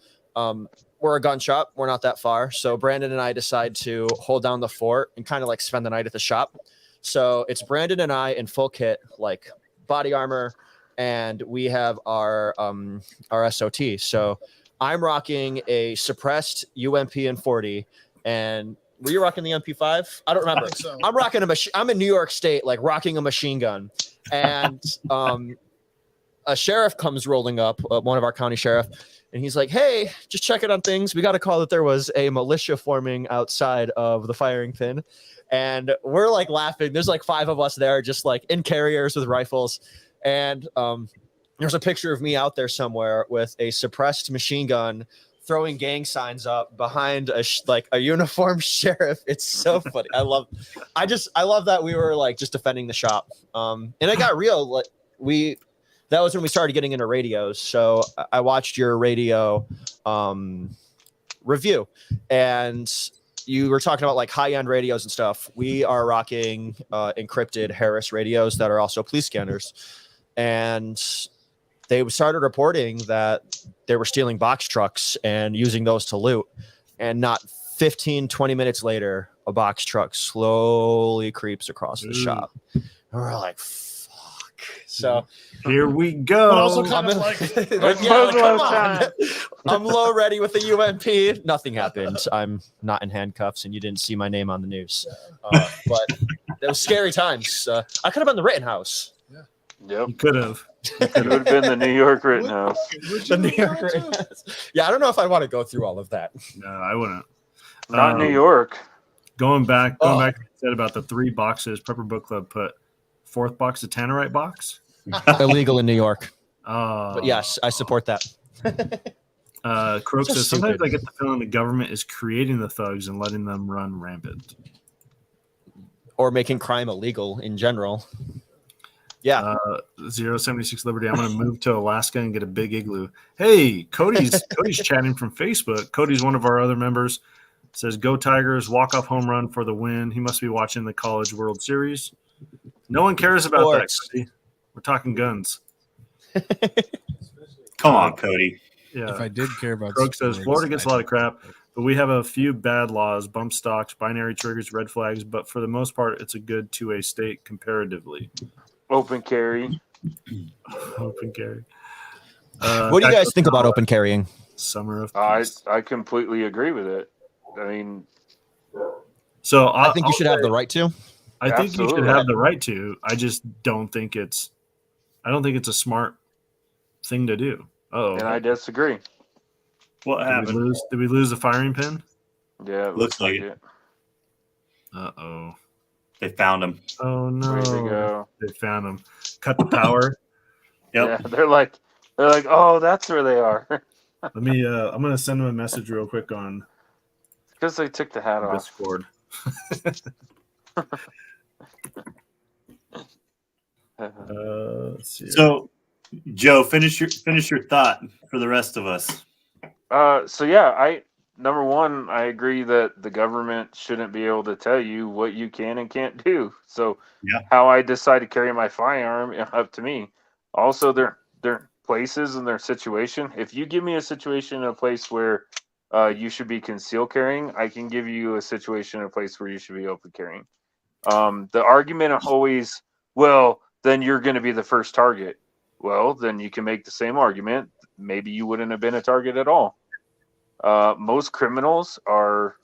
we're a gun shop. We're not that far. So Brandon and I decide to hold down the fort and kind of like spend the night at the shop. So it's Brandon and I in full kit, like body armor, and we have our SOT. So I'm rocking a suppressed UMP and 40, and were you rocking the MP5? I don't remember. So. I'm rocking I'm in New York State, like rocking a machine gun, and a sheriff comes rolling up, one of our county sheriff, and he's like, "Hey, just checking on things. We got a call that there was a militia forming outside of the firing pin." And we're like laughing. There's like 5 of us there, just like in carriers with rifles. And there's a picture of me out there somewhere with a suppressed machine gun, throwing gang signs up behind a uniformed sheriff. It's so funny. I love that we were like just defending the shop. And it got real. Like that was when we started getting into radios. So I watched your radio review, and you were talking about like high-end radios and stuff. We are rocking encrypted Harris radios that are also police scanners. And they started reporting that they were stealing box trucks and using those to loot. And not 15, 20 minutes later, a box truck slowly creeps across the shop. And we're like, fuck. So here we go. But also kind of like, Come on. I'm low ready with the UMP. Nothing happened. I'm not in handcuffs, and you didn't see my name on the news. But it was scary times. I could have been the Rittenhouse. Yep. You could have. It would have been the New York Rittenhouse. The New York Rittenhouse. Yeah, I don't know if I want to go through all of that. No, I wouldn't. Not New York. Going back to what you said about the 3 boxes, Prepper Book Club put 4th box, a Tannerite box. Illegal in New York. Oh. But yes, I support that. Croak So says, sometimes stupid. I get the feeling the government is creating the thugs and letting them run rampant. Or making crime illegal in general. Yeah. 076 Liberty. I'm going to move to Alaska and get a big igloo. Hey, Cody's chatting from Facebook. Cody's one of our other members. Says, go Tigers, walk-off home run for the win. He must be watching the College World Series. No one cares about that, Cody. We're talking guns. Come on, Cody. Yeah. If I did care about Croak says, sports, Florida gets a lot of crap, but we have a few bad laws, bump stocks, binary triggers, red flags, but for the most part, it's a good 2A state comparatively. Open carry. Open carry. What do you guys think about open carrying? Summer of I peace. completely agree with it. I mean, So I think you should have the right to. I think you should Absolutely. have the right to. I just don't think it's. I don't think it's a smart thing to do. and I disagree. What Did we happened? lose? Did we lose the firing pin? Yeah, it Looks looks like like it. it. Uh-oh. They found him. Oh no! Way to go. They found him. Cut the power. Yep. Yeah, they're like, oh, that's where they are. Let me. I'm gonna send them a message real quick on Because they took the hat off. Discord. Let's see. So, Joe, finish your thought for the rest of us. So yeah, number one, I agree that the government shouldn't be able to tell you what you can and can't do. So Yeah. how I decide to carry my firearm, up to me. Also, their places and their situation. If you give me a situation in a place where you should be concealed carrying, I can give you a situation in a place where you should be open carrying. The argument always, well, then you're going to be the first target. Well, then you can make the same argument. Maybe you wouldn't have been a target at all. Most criminals are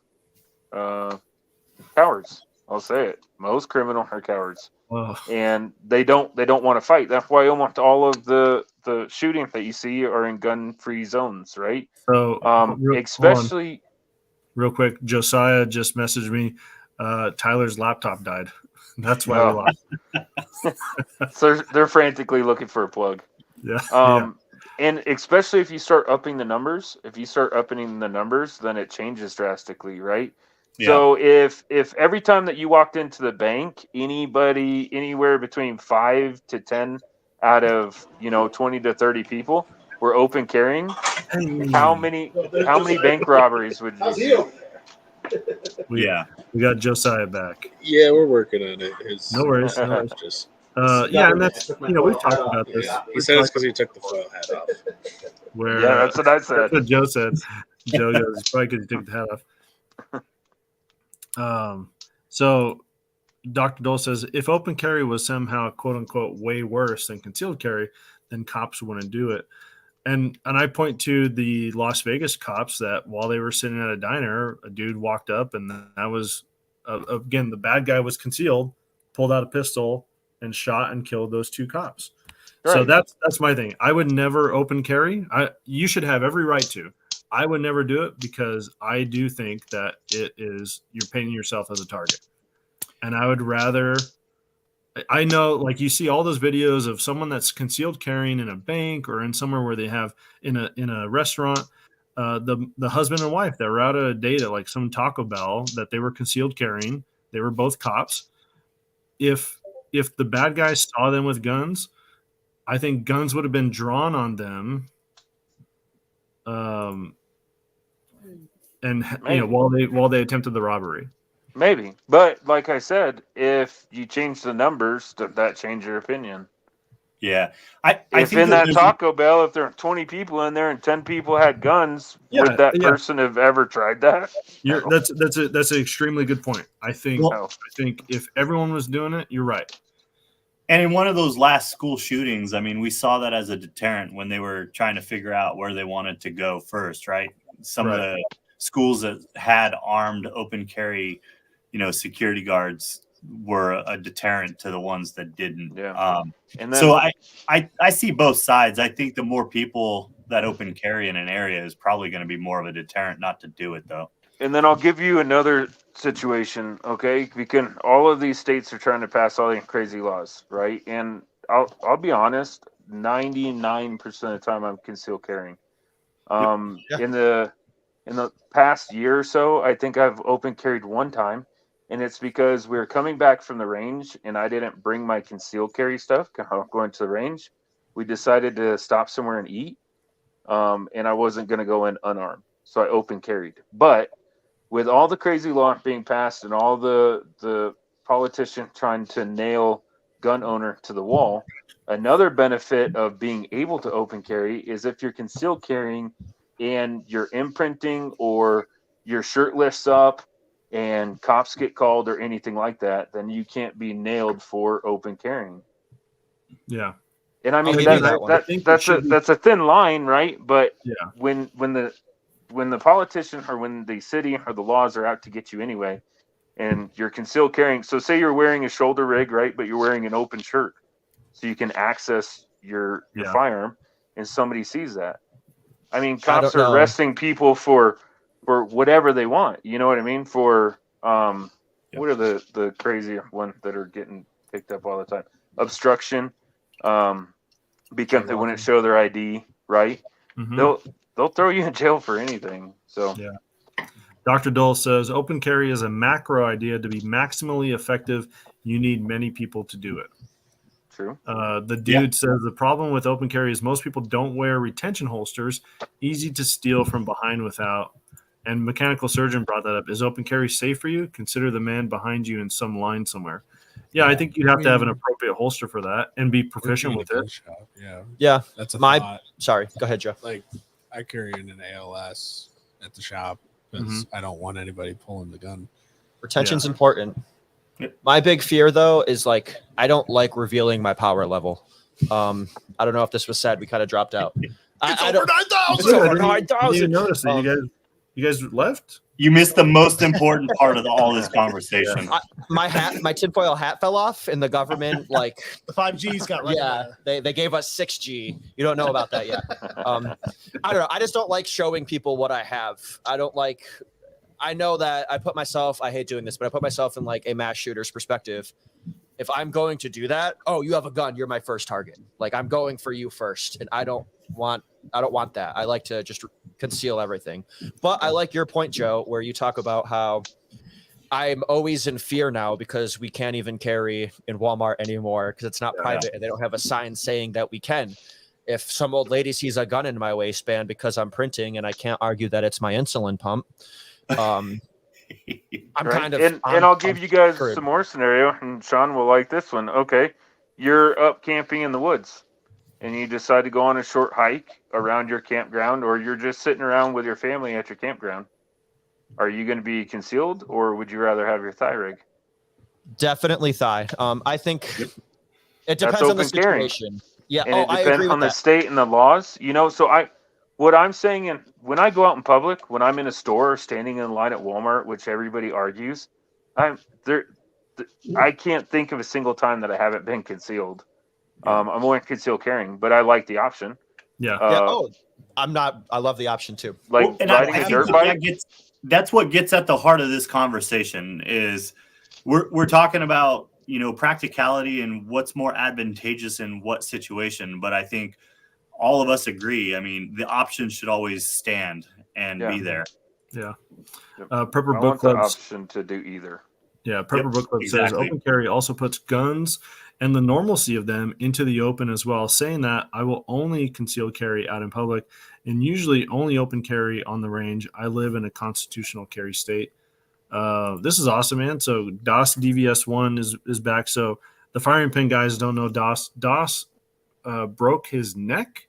cowards. I'll say it. Most criminals are cowards, Oh, and they don't want to fight. That's why almost all of the shootings that you see are in gun-free zones, right? so hold on. Especially. Real quick, Josiah just messaged me. Tyler's laptop died. That's why we lost. So they're frantically looking for a plug. Yeah. And especially if you start upping the numbers, then it changes drastically, right? Yeah. So if every time that you walked into the bank, anybody anywhere between 5 to 10 out of 20 to 30 people were open carrying, how many bank robberies would you see? We got Josiah back. Yeah, we're working on it. No worries. No worries. Just, And that's we've talked about this. yeah. He said it's because he took the foil hat off. Where Yeah, that's what I said. that's what Joe said. Joe goes, it's probably because he took the hat off. So Dr. Dole says if open carry was somehow quote unquote way worse than concealed carry, then cops wouldn't do it. And I point to the Las Vegas cops that while they were sitting at a diner, a dude walked up and that was again the bad guy was concealed, pulled out a pistol and shot and killed those 2 cops. Right. So that's my thing. I would never open carry. You should have every right to. I would never do it because I do think that you're painting yourself as a target. And I would rather, I know, like you see all those videos of someone that's concealed carrying in a bank or in somewhere where they have in a restaurant, the husband and wife that were out on a date at like some Taco Bell that they were concealed carrying. They were both cops. If the bad guys saw them with guns, I think guns would have been drawn on them. And while they attempted the robbery. Maybe, but like I said, if you change the numbers, that change your opinion. Yeah. If think in that there's Taco Bell, if there are 20 people in there and 10 people had guns, would that person have ever tried that? That's an extremely good point. I think if everyone was doing it, you're right. And in one of those last school shootings, I mean, we saw that as a deterrent when they were trying to figure out where they wanted to go first, right? Some of the schools that had armed open carry, security guards were a deterrent to the ones that didn't. Yeah. And then, so I see both sides. I think the more people that open carry in an area is probably going to be more of a deterrent not to do it, though. And then I'll give you another situation, okay? Because all of these states are trying to pass all these crazy laws, right? And I'll be honest, 99% of the time I'm concealed carrying. In the past year or so, I think I've open carried one time, and it's because we were coming back from the range, and I didn't bring my concealed carry stuff going to the range. We decided to stop somewhere and eat, and I wasn't going to go in unarmed, so I open carried. But with all the crazy law being passed and all the politicians trying to nail gun owner to the wall, another benefit of being able to open carry is if you're concealed carrying and you're imprinting or your shirt lifts up and cops get called or anything like that, then you can't be nailed for open carrying. Yeah. And I mean, that's a thin line, right? But when the politician or when the city or the laws are out to get you anyway, and you're concealed carrying, so say you're wearing a shoulder rig, right? But you're wearing an open shirt, so you can access your firearm, and somebody sees that. I mean, cops are arresting people for whatever they want. You know what I mean? For what are the crazy ones that are getting picked up all the time? Obstruction, because they wouldn't show their ID, right? Mm-hmm. They'll throw you in jail for anything. So Dr. Dole says open carry is a macro idea. To be maximally effective, you need many people to do it. True. The dude says the problem with open carry is most people don't wear retention holsters, easy to steal from behind without. And mechanical surgeon brought that up. Is open carry safe for you? Consider the man behind you in some line somewhere. Yeah, I think you'd have to have an appropriate holster for that and be proficient with it. Shop. Yeah. That's sorry. Go ahead, Joe. Like I carry in an ALS at the shop because I don't want anybody pulling the gun. Retention's important. My big fear, though, is I don't like revealing my power level. I don't know if this was said. We kind of dropped out. It's over 9,000. It's over 9,000. You noticed that you guys left. You missed the most important part of all this conversation. My tinfoil hat fell off, and the government the 5Gs got right. Yeah, they gave us 6G. You don't know about that yet. I don't know. I just don't like showing people what I have. I don't like. I know that I hate doing this, but I put myself in a mass shooter's perspective. If I'm going to do that, you have a gun, you're my first target. I'm going for you first, and I don't want that. I like to just conceal everything. But I like your point, Joe, where you talk about how I'm always in fear now because we can't even carry in Walmart anymore because it's not private and they don't have a sign saying that we can. If some old lady sees a gun in my waistband because I'm printing and I can't argue that it's my insulin pump, I'm kind of and I'll give you guys some more scenario, and Sean will like this one. Okay, you're up camping in the woods, and you decide to go on a short hike around your campground, or you're just sitting around with your family at your campground. Are you going to be concealed, or would you rather have your thigh rig? Definitely thigh. I think it depends on the situation. Yeah, and it I depends agree on with the state and the laws. So what I'm saying, and when I go out in public, when I'm in a store or standing in line at Walmart, which everybody argues, I can't think of a single time that I haven't been concealed. I'm only concealed carrying, but I like the option. Yeah. I'm not. I love the option too. Riding a dirt bike. That's what gets at the heart of this conversation. Is we're talking about practicality and what's more advantageous in what situation. But I think all of us agree. I mean, the option should always stand and be there. Yeah. Prepper I Book want the Club option to do either. Yeah, Prepper Book Club says open carry also puts guns and the normalcy of them into the open as well. Saying that, I will only conceal carry out in public and usually only open carry on the range. I live in a constitutional carry state. This is awesome, man. So DOS DVS1 is back. So the firing pin guys don't know DOS. DOS broke his neck,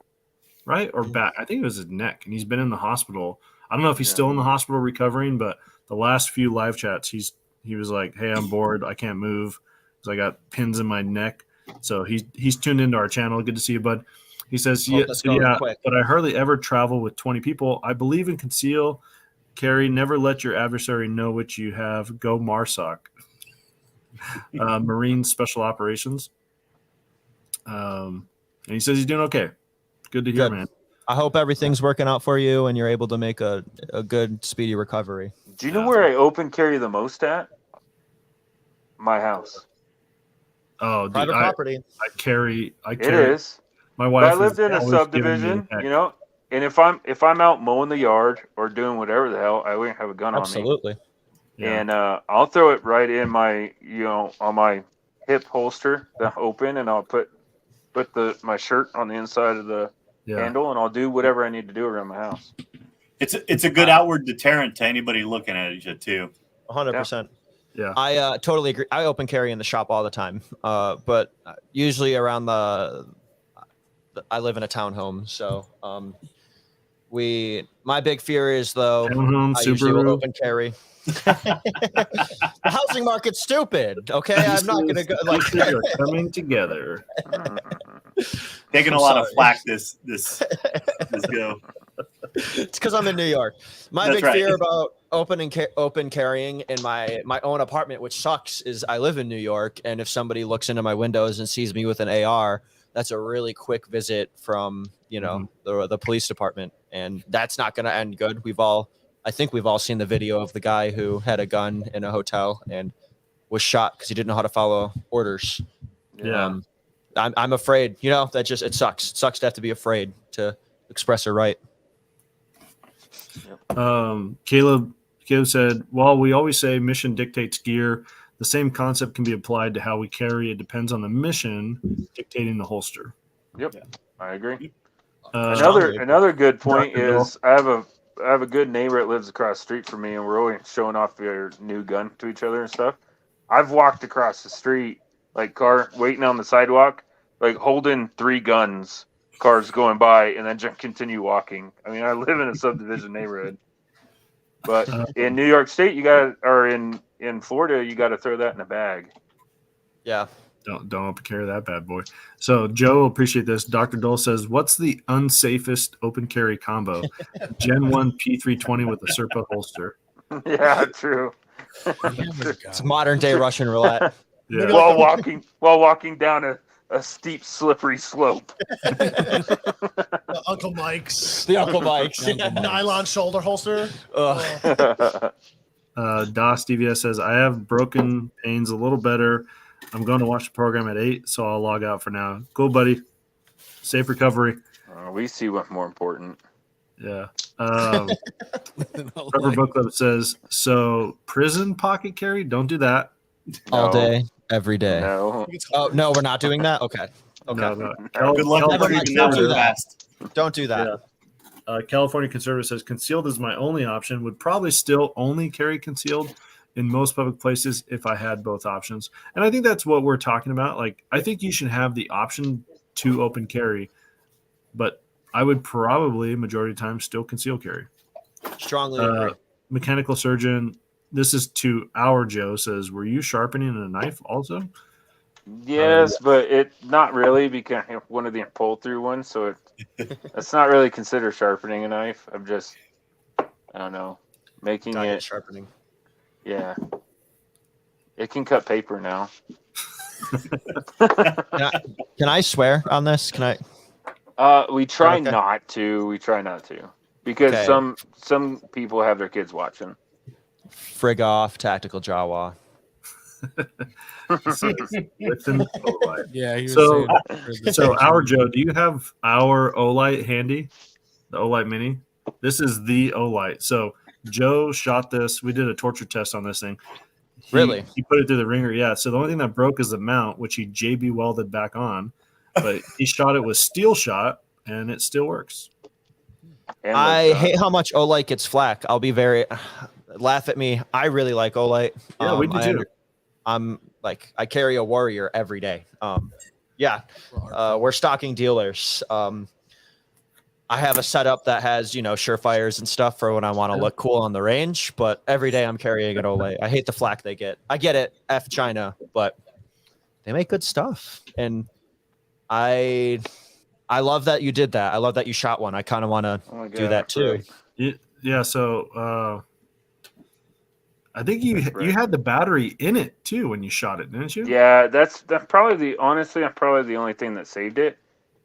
right? Or back. I think it was his neck, and he's been in the hospital. I don't know if he's still in the hospital recovering, but the last few live chats, he was like, "Hey, I'm bored. I can't move because I got pins in my neck." So he's tuned into our channel. Good to see you, bud. He says, but I hardly ever travel with 20 people. I believe in conceal, carry, never let your adversary know what you have. Go MARSOC. Marine Special Operations. And he says he's doing okay. Good to hear, man. I hope everything's working out for you and you're able to make a good, speedy recovery. Do you know where I open carry the most at? My house. Oh, dude, Private property. I carry. It is. My wife. I lived in a subdivision, you know, and if I'm out mowing the yard or doing whatever the hell, I wouldn't have a gun on me. Absolutely. Yeah. And I'll throw it right in my, on my hip holster, the open, and I'll put my shirt on the inside of the handle, and I'll do whatever I need to do around my house. It's a good outward deterrent to anybody looking at you too. 100%. Yeah, I totally agree. I open carry in the shop all the time, but usually around I live in a townhome, so my big fear is though townhome, I usually will Subaru. open carry. The housing market's stupid. Okay, I'm not gonna go like They're coming together. Taking a lot of flack this go. It's because I'm in New York. My That's big right. fear about open carrying in my own apartment, which sucks, is I live in New York, and if somebody looks into my windows and sees me with an AR, that's a really quick visit from the police department, and that's not going to end good. I think we've all seen the video of the guy who had a gun in a hotel and was shot because he didn't know how to follow orders. Yeah. I'm afraid. That just it sucks. It sucks to have to be afraid to express a right. Caleb said, "While we always say mission dictates gear, the same concept can be applied to how we carry. It depends on the mission dictating the holster." Yep, I agree. Another Another good point Dr. is I have a good neighbor that lives across the street from me, and we're always showing off their new gun to each other and stuff. I've walked across the street, like waiting on the sidewalk, like holding 3 guns, cars going by, and then just continue walking. I mean, I live in a subdivision neighborhood, but in New York State, in Florida, you got to throw that in a bag. Yeah. Don't carry that bad boy. So Joe, appreciate this. Dr. Dole says, "What's the unsafest open carry combo? Gen 1 P320 with a Serpa holster." Yeah, true. It's modern day Russian roulette. Yeah. While walking down a steep, slippery slope. The Uncle Mike's. The Uncle Mike's. Nylon shoulder holster. DOS DVS says, "I have broken pains a little better. I'm going to watch the program at 8, so I'll log out for now." Cool, buddy. Safe recovery. We see what's more important. Yeah. Rubber Book Club says, "So prison pocket carry? Don't do that." All day, every day. No. Oh no, we're not doing that. Okay. No. Good luck Never mind, retrieving don't that do one that. fast. Don't do that. California Conservative says, "Concealed is my only option. Would probably still only carry concealed in most public places if I had both options." And I think that's what we're talking about. Like, I think you should have the option to open carry, but I would probably majority of the time still conceal carry. Strongly agree. Mechanical surgeon, this is to our Joe, says, "Were you sharpening a knife also?" Yes, but it not really, because one of the pull through ones, so it's not really considered sharpening a knife. I'm just, I don't know, making Diet it sharpening. Yeah, it can cut paper now. Can I swear on this? Can I? We try Okay. not to. We try not to, because Okay. some people have their kids watching. Frig off, tactical Jawa. Yeah. He was So, saying, so our Joe, do you have our Olight handy? The Olight Mini? This is the Olight. So Joe shot this. We did a torture test on this thing. Really? He put it through the ringer. Yeah. So the only thing that broke is the mount, which he JB welded back on. But he shot it with steel shot, and it still works. And I hate how much Olight gets flack. I'll be very laugh at me. I really like Olight. Yeah, we do too. I'm like I carry a Warrior every day. Yeah, we're stocking dealers. I have a setup that has, surefires and stuff for when I want to look cool on the range, but every day I'm carrying an Olay. I hate the flack they get. I get it, F China, but they make good stuff. And I love that you did that. I love that you shot one. I kind of want to do that too. Yeah, so I think you had the battery in it too when you shot it, didn't you? Yeah, that's probably honestly, I'm probably the only thing that saved it.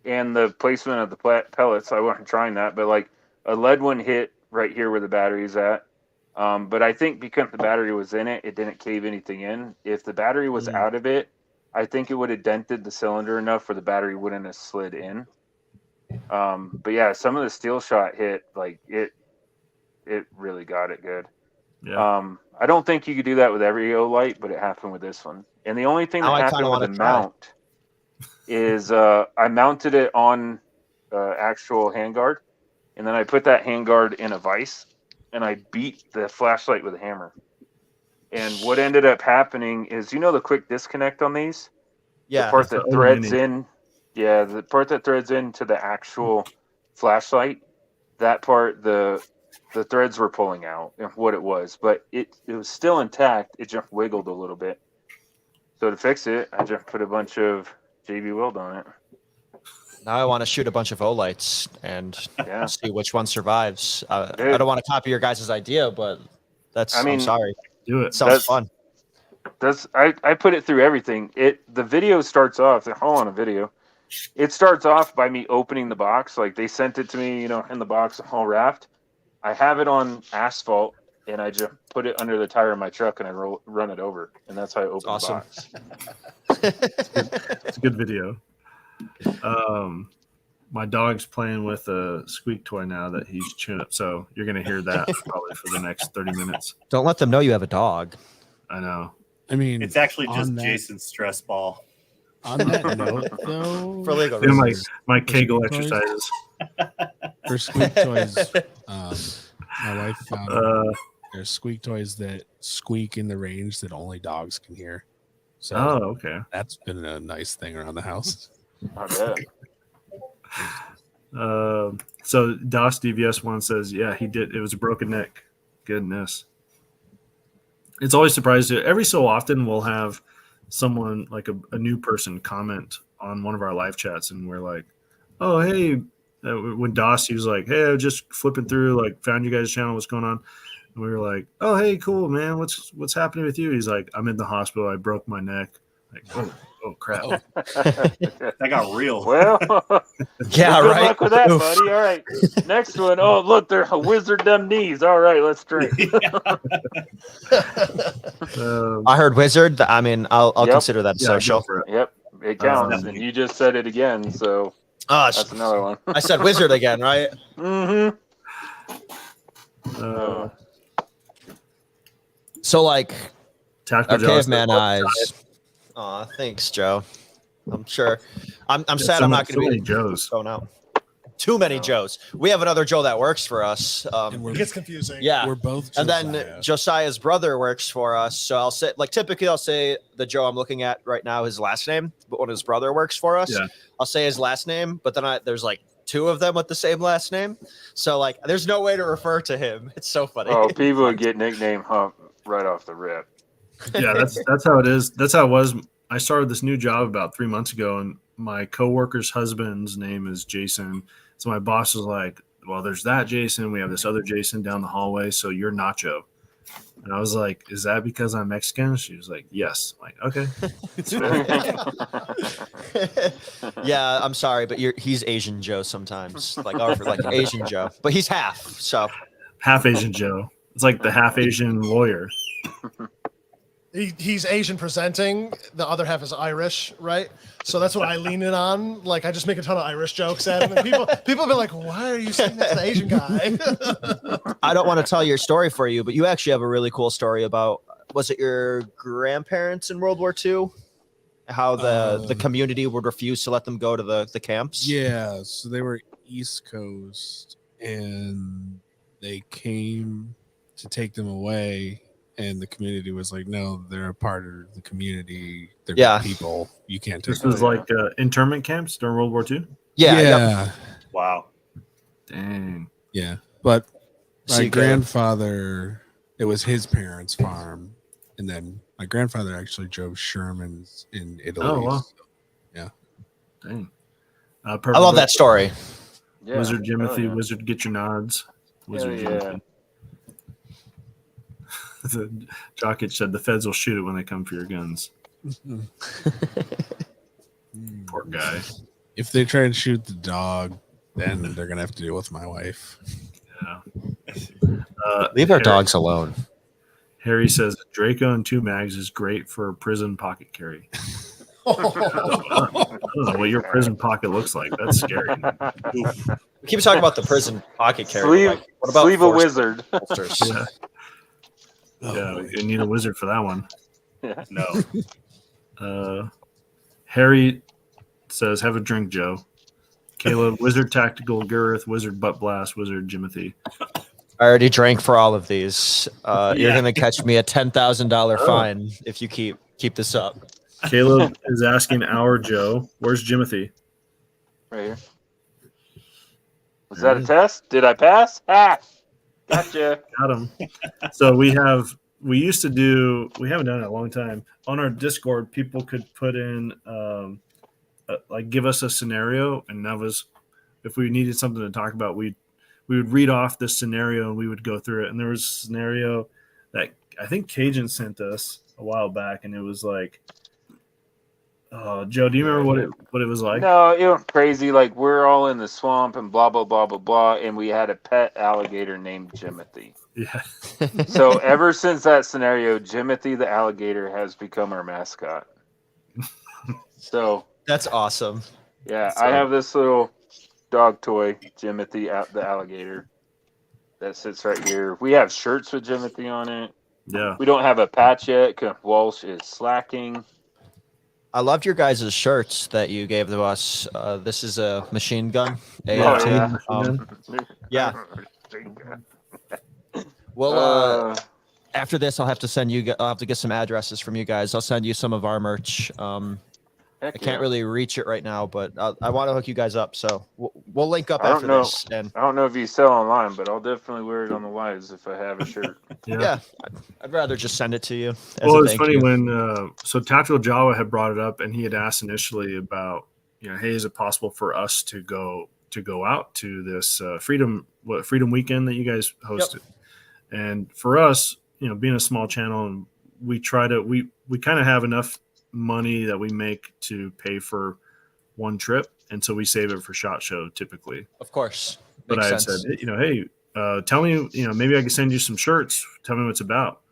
And the placement of the pellets, I wasn't trying that, but like a lead one hit right here where the battery's at. But I think because the battery was in it, it didn't cave anything in. If the battery was out of it, I think it would have dented the cylinder enough where the battery wouldn't have slid in. But yeah, some of the steel shot hit, like it really got it good. Yeah. I don't think you could do that with every Olight, but it happened with this one. And the only thing that happened with the mount is I mounted it on actual handguard, and then I put that handguard in a vise, and I beat the flashlight with a hammer. And what ended up happening is, the quick disconnect on these? Yeah. The part that threads in. Yeah, the part that threads into the actual flashlight, that part, the threads were pulling out of what it was, but it was still intact. It just wiggled a little bit. So to fix it, I just put a bunch of JB Weld on it. Now I want to shoot a bunch of Olights and see which one survives. I don't want to copy your guys' idea, but I'm sorry. Do it. Sounds fun. I put it through everything. The video starts off. Hold on, a video. It starts off by me opening the box. Like they sent it to me, in the box all wrapped. I have it on asphalt, and I just put it under the tire of my truck, and I run it over, and that's how I open the box. It's a good video. My dog's playing with a squeak toy now that he's chewing up, so you're going to hear that probably for the next 30 minutes. Don't let them know you have a dog. I know. I mean, it's actually just Jason's stress ball. On that note, though, for legal reasons. My Kegel exercises. For squeak toys, my wife found there's squeak toys that squeak in the range that only dogs can hear. So, okay. That's been a nice thing around the house. I bet. So DOS DVS1 says, yeah, he did. It was a broken neck. Goodness. It's always surprising. Every so often we'll have someone like a new person comment on one of our live chats, and we're like, oh, hey, when DOS, he was like, hey, I was just flipping through, like found you guys' channel. What's going on? And we were like, oh, hey, cool, man. What's happening with you? He's like, I'm in the hospital. I broke my neck. Like, oh crap. That got real. Well, yeah, good right. luck with that, buddy. All right. Next one. Oh, look, they're a wizard them knees. All right, let's drink. I heard wizard. I mean, I'll consider that social. Yep, it counts. And you just said it again, so that's another one. I said wizard again, right? Mm-hmm. So like Tactical caveman eyes. Aw, thanks, Joe. I'm sure. I'm sad I'm not going to be Joes going out. Too many Joes. We have another Joe that works for us. It gets confusing. Yeah, we're both. And then Josiah's brother works for us. So I'll say, like, typically I'll say the Joe I'm looking at right now, his last name, but when his brother works for us, I'll say his last name. But then there's like two of them with the same last name. So like, there's no way to refer to him. It's so funny. Oh, people would get nickname right off the rip. Yeah, that's how it is. That's how it was. I started this new job about 3 months ago, and my coworker's husband's name is Jason. So my boss was like, well, there's that Jason. We have this other Jason down the hallway. So you're Nacho. And I was like, is that because I'm Mexican? She was like, yes. I'm like, okay. Yeah, I'm sorry, but he's Asian Joe sometimes. Like Asian Joe. But he's half, so. Half Asian Joe. It's like the half Asian lawyer. He's Asian presenting. The other half is Irish, right? So that's what I lean in on. Like, I just make a ton of Irish jokes at him. And people have been like, why are you saying that's the Asian guy? I don't want to tell your story for you, but you actually have a really cool story about, was it your grandparents in World War II? How the community would refuse to let them go to the camps? Yeah, so they were East Coast, and they came to take them away. and the community was like, no, they're a part of the community. They're Yeah. good people. You can't take This was like internment camps during World War II. Yeah. Yeah. Wow. Dang. Yeah. But So my you get it. grandfather, it was his parents' farm. And then my grandfather actually drove Shermans in Italy. Oh, wow. Yeah. Dang. I love that story. Yeah. Wizard Jimothy, Hell yeah. Wizard Get Your Nods. Wizard Hell yeah. Jimothy. Jockich said the feds will shoot it when they come for your guns. Poor guy. If they try to shoot the dog, then they're going to have to deal with my wife. Yeah. Leave our Harry- dogs alone. Harry says Draco and 2 mags is great for a prison pocket carry. I don't know what your prison pocket looks like. That's scary. We keep talking about the prison pocket carry. Sleeve, Like, what about sleeve a forced wizard. holsters? Yeah. Yeah, you need a wizard for that one. Yeah. No. Harry says, have a drink, Joe. Caleb, Wizard Tactical Gear, Wizard Butt Blast, Wizard Jimothy. I already drank for all of these. You're Yeah. gonna catch me a $10,000 fine if you keep this up. Caleb is asking our Joe, where's Jimothy? Right here. Was that a test? Did I pass? Ah, gotcha. Got him. So we haven't done it in a long time. On our Discord, people could put in like give us a scenario, and that was if we needed something to talk about, we would read off the scenario and we would go through it. And there was a scenario that I think Cajun sent us a while back, and it was like, Joe, do you remember what it was like? No, it was crazy. Like we're all in the swamp and blah blah blah blah blah, and we had a pet alligator named Jimothy. Yeah. So ever since that scenario, Jimothy the alligator has become our mascot. So That's awesome. yeah, I have this little dog toy, Jimothy the alligator, that sits right here. We have shirts with Jimothy on it. Yeah. We don't have a patch yet because Walsh is slacking. I loved your guys' shirts that you gave to us. This is a machine gun. Oh, ART. yeah. Yeah. Well, after this, I'll have to send you. I'll have to get some addresses from you guys. I'll send you some of our merch. I can't really reach it right now, but I want to hook you guys up. So we'll link up after this. And I don't know if you sell online, but I'll definitely wear it on the lives if I have a shirt. yeah, I'd rather just send it to you. Well, it's funny when so Tactical Jawa had brought it up, and he had asked initially about, hey, is it possible for us to go out to this Freedom Weekend that you guys hosted? Yep. And for us, being a small channel, and we try to we kind of have enough money that we make to pay for one trip, and so we save it for SHOT Show typically. Of course. But I had said, hey, tell me, maybe I can send you some shirts. Tell me what it's about.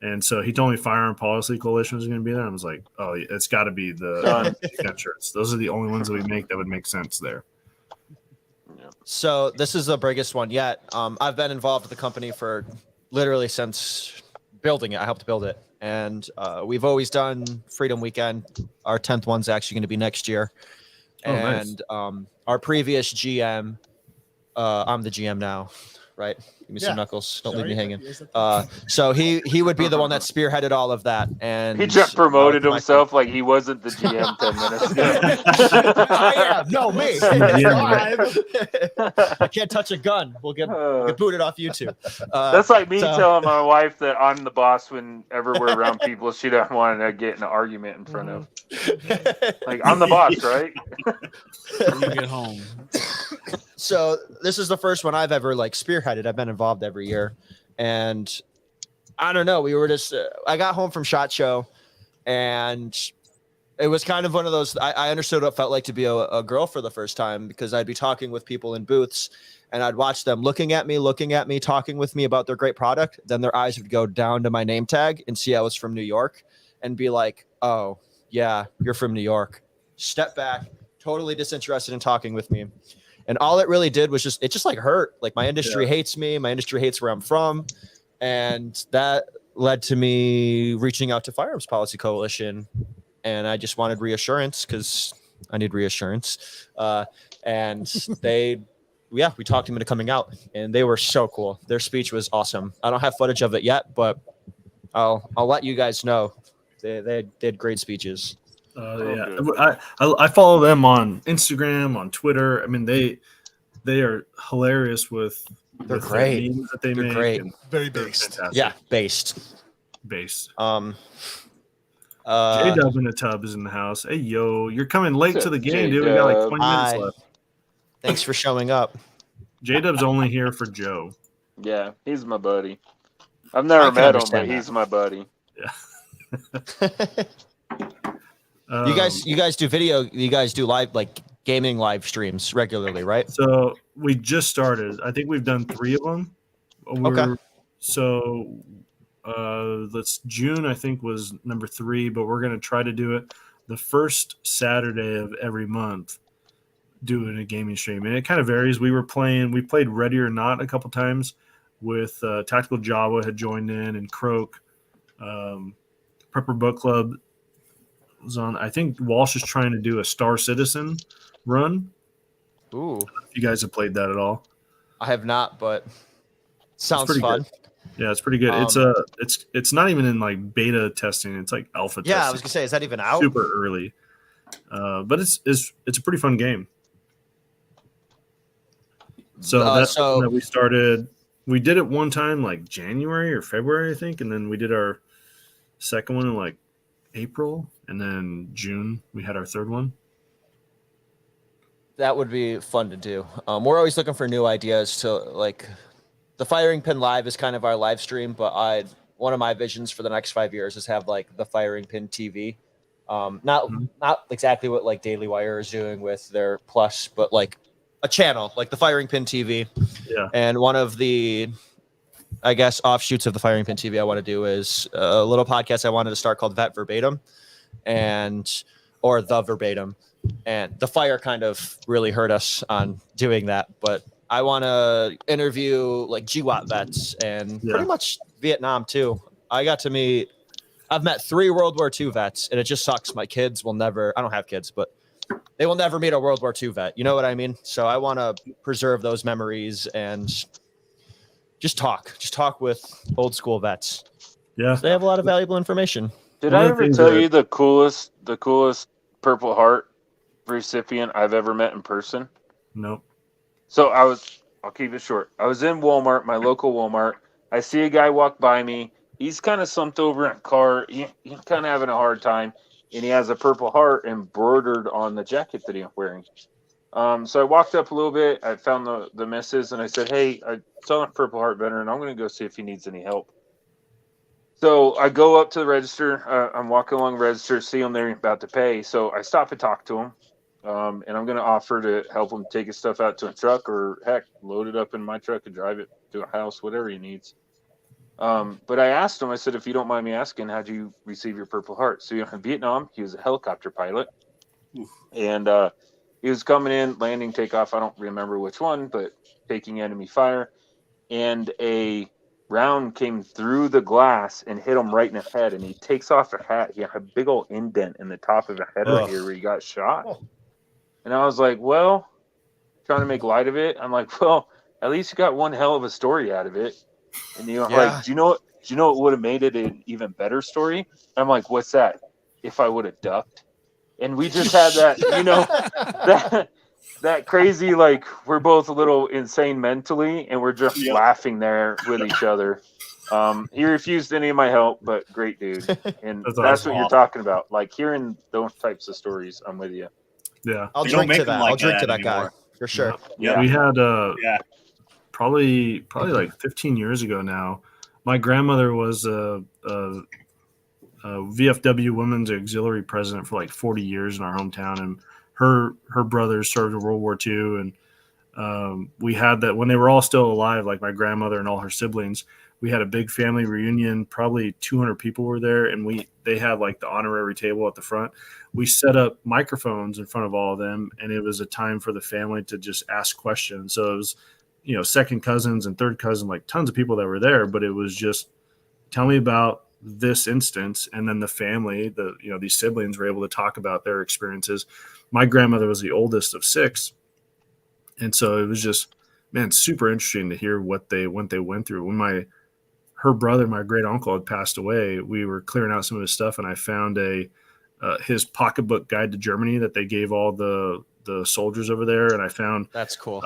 And so he told me Firearm Policy Coalition was going to be there. I was like, oh, it's got to be the shirts. Those are the only ones that we make that would make sense there. So this is the biggest one yet. I've been involved with the company for literally since building it. I helped build it. And we've always done Freedom Weekend. Our 10th one's actually going to be next year. Oh, and nice. Our previous GM, I'm the GM now, right? Give me some knuckles. Don't leave me hanging. So he would be the one that spearheaded all of that. And he just promoted himself like he wasn't the GM 10 minutes ago. I am. No, me. I can't touch a gun. We'll get booted off YouTube. That's like me telling my wife that I'm the boss whenever we're around people she doesn't want to get in an argument in front of. Like, I'm the boss, right? When you get home. So this is the first one I've ever spearheaded. I've been involved every year, and I don't know. We were just I got home from SHOT Show, and it was kind of one of those. I understood what it felt like to be a girl for the first time, because I'd be talking with people in booths, and I'd watch them looking at me, talking with me about their great product. Then their eyes would go down to my name tag and see I was from New York, and be like, "Oh, yeah, you're from New York." Step back, totally disinterested in talking with me. And all it really did was it just hurt. Like, my industry hates me. My industry hates where I'm from. And that led to me reaching out to Firearms Policy Coalition. And I just wanted reassurance, because I need reassurance. And we talked them into coming out, and they were so cool. Their speech was awesome. I don't have footage of it yet, but I'll let you guys know. They did great speeches. I follow them on Instagram, on Twitter. I mean, they are hilarious with They're their great. memes that they They're make. great. And Very they're based. fantastic. Yeah, based. Base. J-Dub in the tub is in the house. Hey, yo, you're coming late to the game, dude. We got like 20 minutes left. Thanks for showing up. J-Dub's only here for Joe. Yeah, he's my buddy. I've never met him, but he's my buddy. Yeah. You guys do video. You guys do live, like gaming live streams regularly, right? So we just started. I think we've done 3 of them. Okay. So let's June, I think, was number 3, but we're going to try to do it the first Saturday of every month, doing a gaming stream. And it kind of varies. We played Ready or Not a couple times with Tactical Java had joined in, and Croak. Prepper Book Club was on. I think Walsh is trying to do a Star Citizen run. Ooh. If you guys have played that at all? I have not, but sounds fun. Good. Yeah, it's pretty good. It's not even in like beta testing. It's like alpha testing. Yeah, I was gonna say, is that even out? Super early. But it's a pretty fun game. So that's something that we started. We did it one time like January or February, I think, and then we did our second one in like April, and then June we had our third one. That would be fun to do. We're always looking for new ideas to like. The Firing Pin Live is kind of our live stream, but one of my visions for the next 5 years is have like the Firing Pin TV. Not exactly what like Daily Wire is doing with their Plus, but like a channel like the Firing Pin TV. Yeah. And one of the, I guess, offshoots of the Firing Pin TV I want to do is a little podcast I wanted to start called Vet Verbatim, or The Verbatim. And the fire kind of really hurt us on doing that, but I want to interview like GWAT vets and pretty much Vietnam too. I've met 3 World War II vets, and it just sucks. My kids will never, I don't have kids, but they will never meet a World War II vet. You know what I mean? So I want to preserve those memories and just talk with old school vets. Yeah. So they have a lot of valuable information. Did I ever tell you the coolest Purple Heart recipient I've ever met in person? Nope. So I'll keep it short. I was in Walmart, my local Walmart. I see a guy walk by me. He's kind of slumped over in a car. He's kind of having a hard time. And he has a Purple Heart embroidered on the jacket that he's wearing. So I walked up a little bit. I found the missus, and I said, hey, I saw a Purple Heart veteran. I'm going to go see if he needs any help. So I go up to the register. I'm walking along the register, see him there about to pay. So I stop and talk to him. And I'm going to offer to help him take his stuff out to a truck, or heck, load it up in my truck and drive it to a house, whatever he needs. But I asked him, I said, if you don't mind me asking, how'd you receive your Purple Heart? So, in Vietnam, he was a helicopter pilot. And he was coming in, landing, takeoff. I don't remember which one, but taking enemy fire. And a round came through the glass and hit him right in the head. And he takes off a hat. He had a big old indent in the top of the head right here where he got shot. And I was like, well, trying to make light of it. I'm like, well, at least you got one hell of a story out of it. And like, do you know what would have made it an even better story? I'm like, what's that? If I would have ducked. And we just had that, that crazy, like, we're both a little insane mentally, and we're just laughing there with each other. He refused any of my help, but great dude. And that's what you're talking about. Like, hearing those types of stories, I'm with you. Yeah. I'll drink to that. I'll drink to that guy for sure. Yeah. We had probably like 15 years ago now. My grandmother was a VFW Women's Auxiliary president for like 40 years in our hometown, and her brothers served in World War II, and we had that when they were all still alive, like my grandmother and all her siblings. We had a big family reunion. Probably 200 people were there, and they had like the honorary table at the front. We set up microphones in front of all of them, and it was a time for the family to just ask questions. So it was, second cousins and third cousin, like tons of people that were there, but it was just, tell me about this instance. And then the family, these siblings were able to talk about their experiences. My grandmother was the oldest of 6. And so it was just, man, super interesting to hear what they went through. When her brother, my great uncle, had passed away. We were clearing out some of his stuff, and I found his pocketbook guide to Germany that they gave all the soldiers over there. And I found That's cool.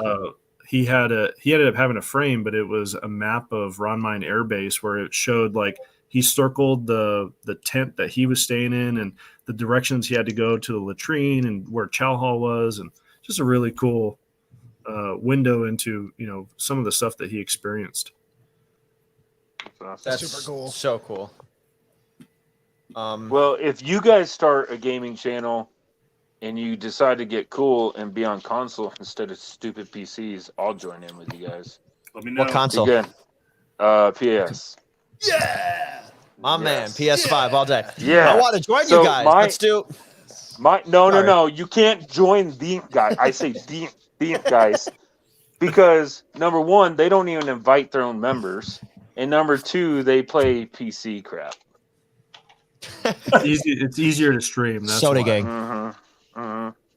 he ended up having a frame, but it was a map of Ron Mine Air Base where it showed like he circled the tent that he was staying in and the directions he had to go to the latrine and where chow hall was, and just a really cool window into some of the stuff that he experienced. That's super cool. So cool. Well, if you guys start a gaming channel and you decide to get cool and be on console instead of stupid PCs, I'll join in with you guys. Let me know. What console? Again, PS. Yeah. My man, PS5 all day. Yeah. I want to join So you guys. Let's do. No. You can't join the guy. I say the guys because number one, they don't even invite their own members, and number two, they play PC crap. It's easier to stream. That's Soda why. Gang.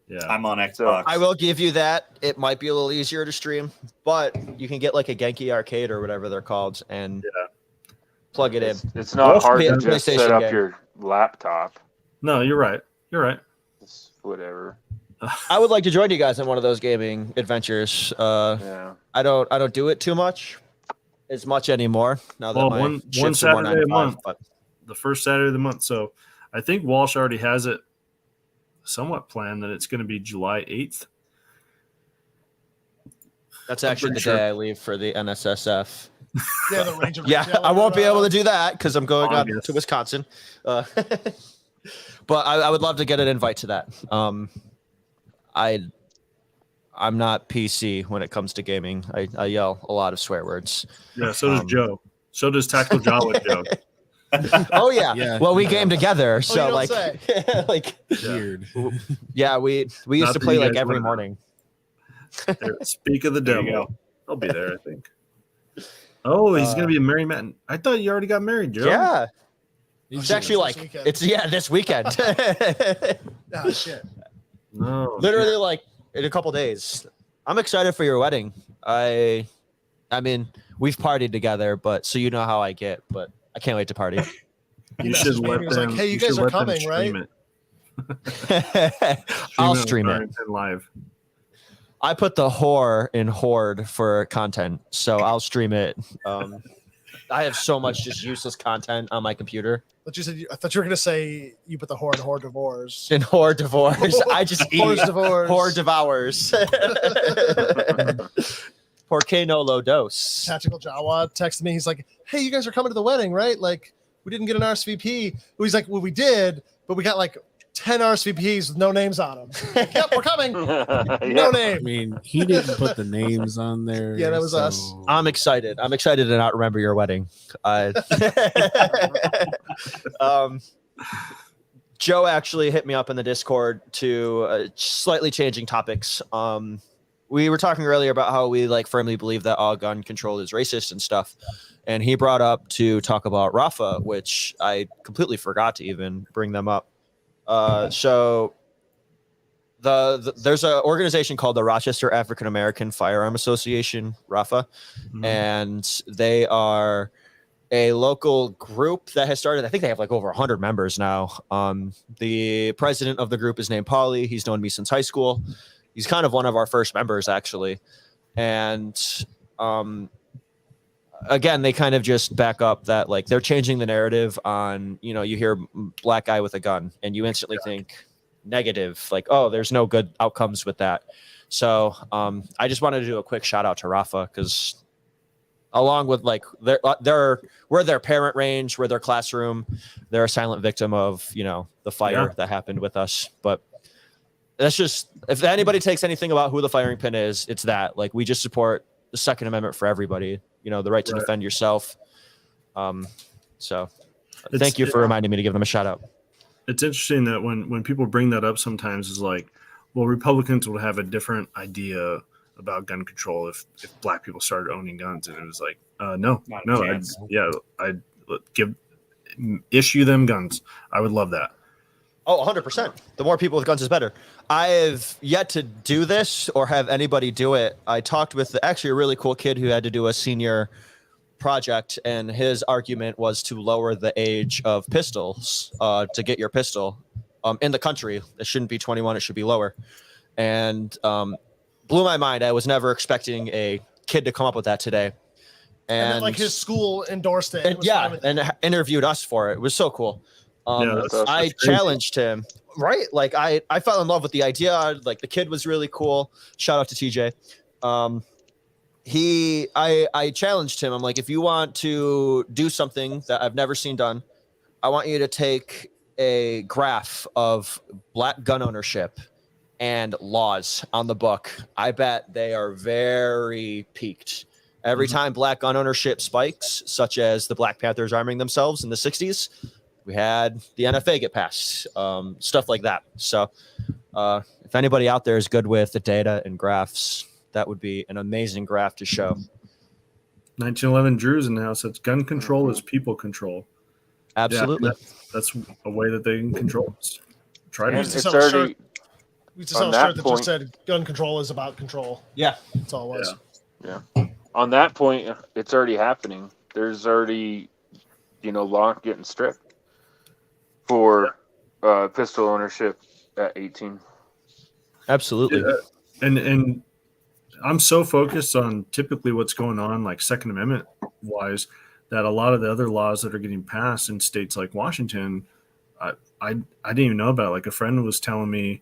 Yeah. I'm on Xbox. I will give you that. It might be a little easier to stream, but you can get like a Genki Arcade or whatever they're called and plug it in. It's not hard to PlayStation just set up game. your laptop. No, you're right. It's whatever. I would like to join you guys in one of those gaming adventures. Yeah. I don't do it too much anymore. Now that my one shifts are more Saturday 9 a to 5, month, but the first Saturday of the month. So I think Walsh already has it somewhat planned that it's going to be July 8th. that's actually the pretty sure. day I leave for the NSSF. Yeah, the range of Yeah, I won't be able to do that because I'm going out August. to Wisconsin. But I would love to get an invite to that. I'm not PC when it comes to gaming. I yell a lot of swear words. Yeah, so does Joe. So does Tactical Jawa Joe. Oh yeah. Yeah. Well, we game together, so don't like, say. like, Weird. yeah, we Not used to that play you like guys every wanna know. morning. There, speak of the There you devil. go. I'll be there, I think. Oh, he's going to be a married man. I thought you already got married, Joe. Yeah, He's it's actually this like weekend. this weekend. Oh shit. No. Literally like in a couple days. I'm excited for your wedding. I mean, we've partied together, but so you know how I get, but I can't wait to party. You messaged should me let and he was them. like, "Hey, you you guys should are let them coming, stream right?" it. I'll on stream it. Darlington Live. I put the whore in horde for content, so I'll stream it. I have so much just useless content on my computer. But you said I thought you were gonna say you put the whore in whore divorce. In whore divorce, I just eat. Whore's divorce. Whore devours. Porque no lo dos. Tactical Jawa texted me. He's like, "Hey, you guys are coming to the wedding, right? Like, we didn't get an RSVP." He's like, "Well, we did, but we got like 10 RSVPs with no names on them." Yep, we're coming. No I name. mean, he didn't put the names on there. Yeah, that was us. I'm excited. I'm excited to not remember your wedding. Joe actually hit me up in the Discord to slightly changing topics. We were talking earlier about how we like firmly believe that all gun control is racist and stuff. And he brought up to talk about Rafa, which I completely forgot to even bring them up. So there's an organization called the Rochester African American Firearm Association, RAFA, and they are a local group that has started. I think they have like over 100 members now. The president of the group is named Paulie. He's known me since high school. He's kind of one of our first members, actually. And again, they kind of just back up that like they're changing the narrative on, you hear black guy with a gun and you instantly think negative, like, oh, there's no good outcomes with that. So I just wanted to do a quick shout out to Rafa because along with like we're their parent range, we're their classroom, they're a silent victim of, the fire that happened with us. But that's just, if anybody takes anything about who the firing pin is, it's that like we just support the Second Amendment for everybody, the right to defend yourself. So thank you for reminding me to give them a shout out. It's interesting that when people bring that up sometimes is like, well, Republicans would have a different idea about gun control if black people started owning guns. And it was like, no, I'd issue them guns. I would love that. Oh, 100%. The more people with guns is better. I have yet to do this or have anybody do it. I talked with actually a really cool kid who had to do a senior project, and his argument was to lower the age of pistols to get your pistol in the country. It shouldn't be 21; it should be lower. And blew my mind. I was never expecting a kid to come up with that today. And then, like, his school endorsed it. It was fine with and interviewed us for it. It was so cool. I challenged him, right? Like I fell in love with the idea. Like the kid was really cool. Shout out to TJ. I challenged him. I'm like, if you want to do something that I've never seen done, I want you to take a graph of black gun ownership and laws on the book. I bet they are very peaked. Every time black gun ownership spikes, such as the Black Panthers arming themselves in the 60s, we had the NFA get passed, stuff like that. So if anybody out there is good with the data and graphs, that would be an amazing graph to show. 1911 Drew's in the house. That's gun control is people control. Absolutely. Yeah, that's a way that they can control us. Try to. We used to sell a shirt that just said gun control is about control. Yeah. That's all it was. Yeah. On that point, it's already happening. There's already, law getting strict for pistol ownership at 18. Absolutely. Yeah. And I'm so focused on typically what's going on, like Second Amendment wise, that a lot of the other laws that are getting passed in states like Washington, I didn't even know about. Like a friend was telling me,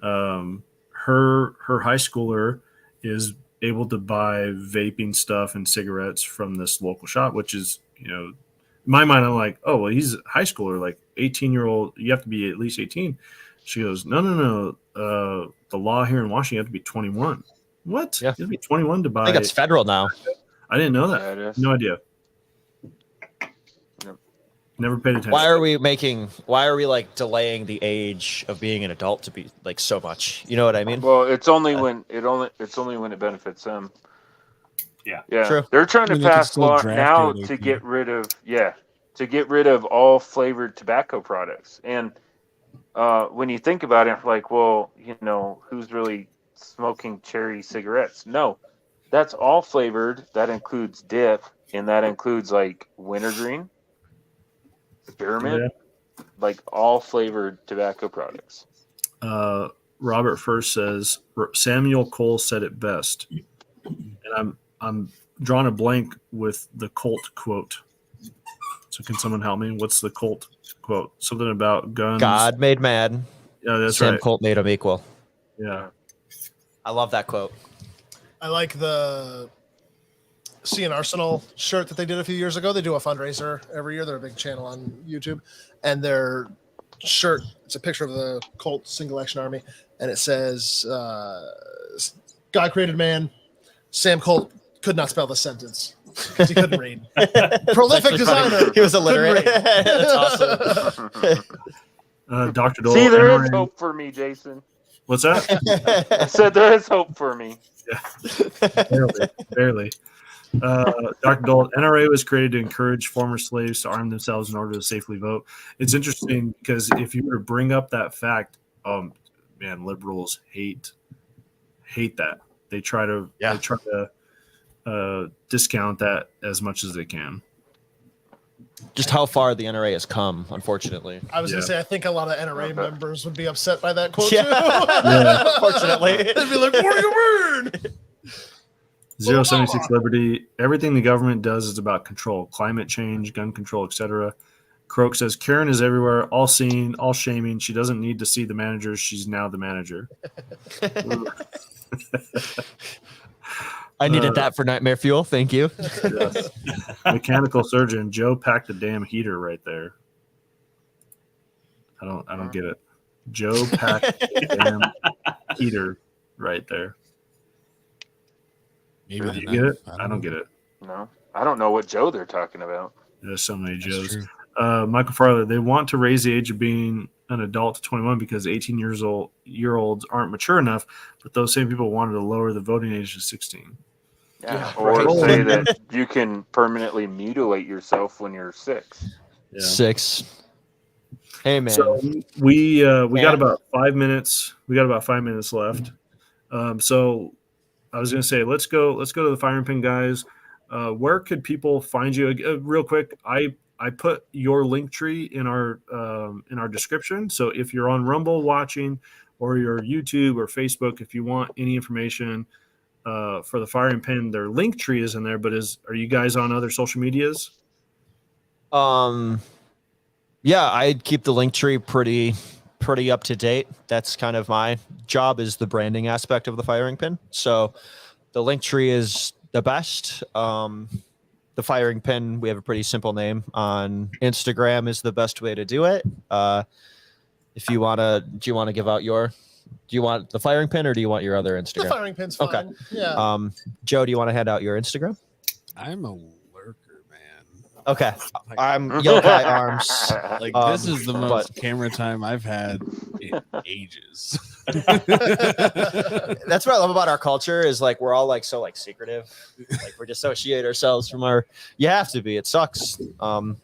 her high schooler is able to buy vaping stuff and cigarettes from this local shop, which is, in my mind, I'm like, oh, well, he's a high schooler, like 18-year-old. You have to be at least 18. She goes, no. The law here in Washington, you have to be 21. What? Yeah. You have to be 21 to buy. I think it's federal now. I didn't know that. Yeah, it is. No idea. Never paid attention. Why are we like delaying the age of being an adult to be like so much? You know what I mean? Well, it's only when it benefits them. Yeah. True. They're trying to I mean, they can pass still law draft now it if to you- get rid of all flavored tobacco products. And when you think about it, like, well, who's really smoking cherry cigarettes? No, that's all flavored. That includes dip, and that includes like wintergreen, spearmint, like all flavored tobacco products. Robert First says Samuel Cole said it best, and I'm drawing a blank with the Colt quote. So can someone help me? What's the Colt quote? Something about guns. God made mad. Yeah, that's Sam right. Colt made him equal. Yeah. I love that quote. I like the See an Arsenal shirt that they did a few years ago. They do a fundraiser every year. They're a big channel on YouTube, and their shirt, it's a picture of the Colt Single Action Army, and it says, God created man. Sam Colt could not spell the sentence because he couldn't read. Prolific designer. He was illiterate. That's awesome. Dr. Dole. See, there is NRA hope for me, Jason. What's that? I said there is hope for me. Barely. Dr. Dole, NRA was created to encourage former slaves to arm themselves in order to safely vote. It's interesting because if you were to bring up that fact, man, liberals hate that. They try to discount that as much as they can. Just how far the NRA has come, unfortunately. I was going to say, I think a lot of NRA members would be upset by that quote, Yeah. too. Unfortunately. They'd be like, what are you mean? 076 Liberty. Everything the government does is about control, climate change, gun control, etc. Croak says Karen is everywhere, all seeing, all shaming. She doesn't need to see the managers. She's now the manager. I needed that for nightmare fuel. Thank you. Yes. Mechanical surgeon Joe packed a damn heater right there. I don't get it. Joe packed a damn heater right there. Maybe Do you get it? I don't get it. No, I don't know what Joe they're talking about. There's so many That's Joes. true. Michael Farley, they want to raise the age of being an adult to 21 because 18-year-olds aren't mature enough, but those same people wanted to lower the voting age to 16. Yeah, Yeah, or right. say that you can permanently mutilate yourself when you're 6. Yeah. 6. Hey, man. So we got about 5 minutes. We got about 5 minutes left. So I was going to say, let's go to the firing pin, guys. where could people find you? Real quick, I put your link tree in our description. So if you're on Rumble watching, or your YouTube or Facebook, if you want any information for the firing pin, their link tree is in there. But are you guys on other social medias? Yeah, I'd keep the link tree pretty up to date. That's kind of my job, is the branding aspect of the firing pin. So the link tree is the best. The firing pin, we have a pretty simple name on Instagram, is the best way to do it. If you want to, do you want to give out do you want the firing pin, or do you want your other Instagram? The firing pin's fine. Okay. Yeah. Joe, do you want to hand out your Instagram? I'm a lurker, man. Okay. I'm Yokai Arms. Like, this is the most camera time I've had in ages. That's what I love about our culture, is like we're all like so like secretive. Like we dissociate ourselves from our. You have to be. It sucks. Can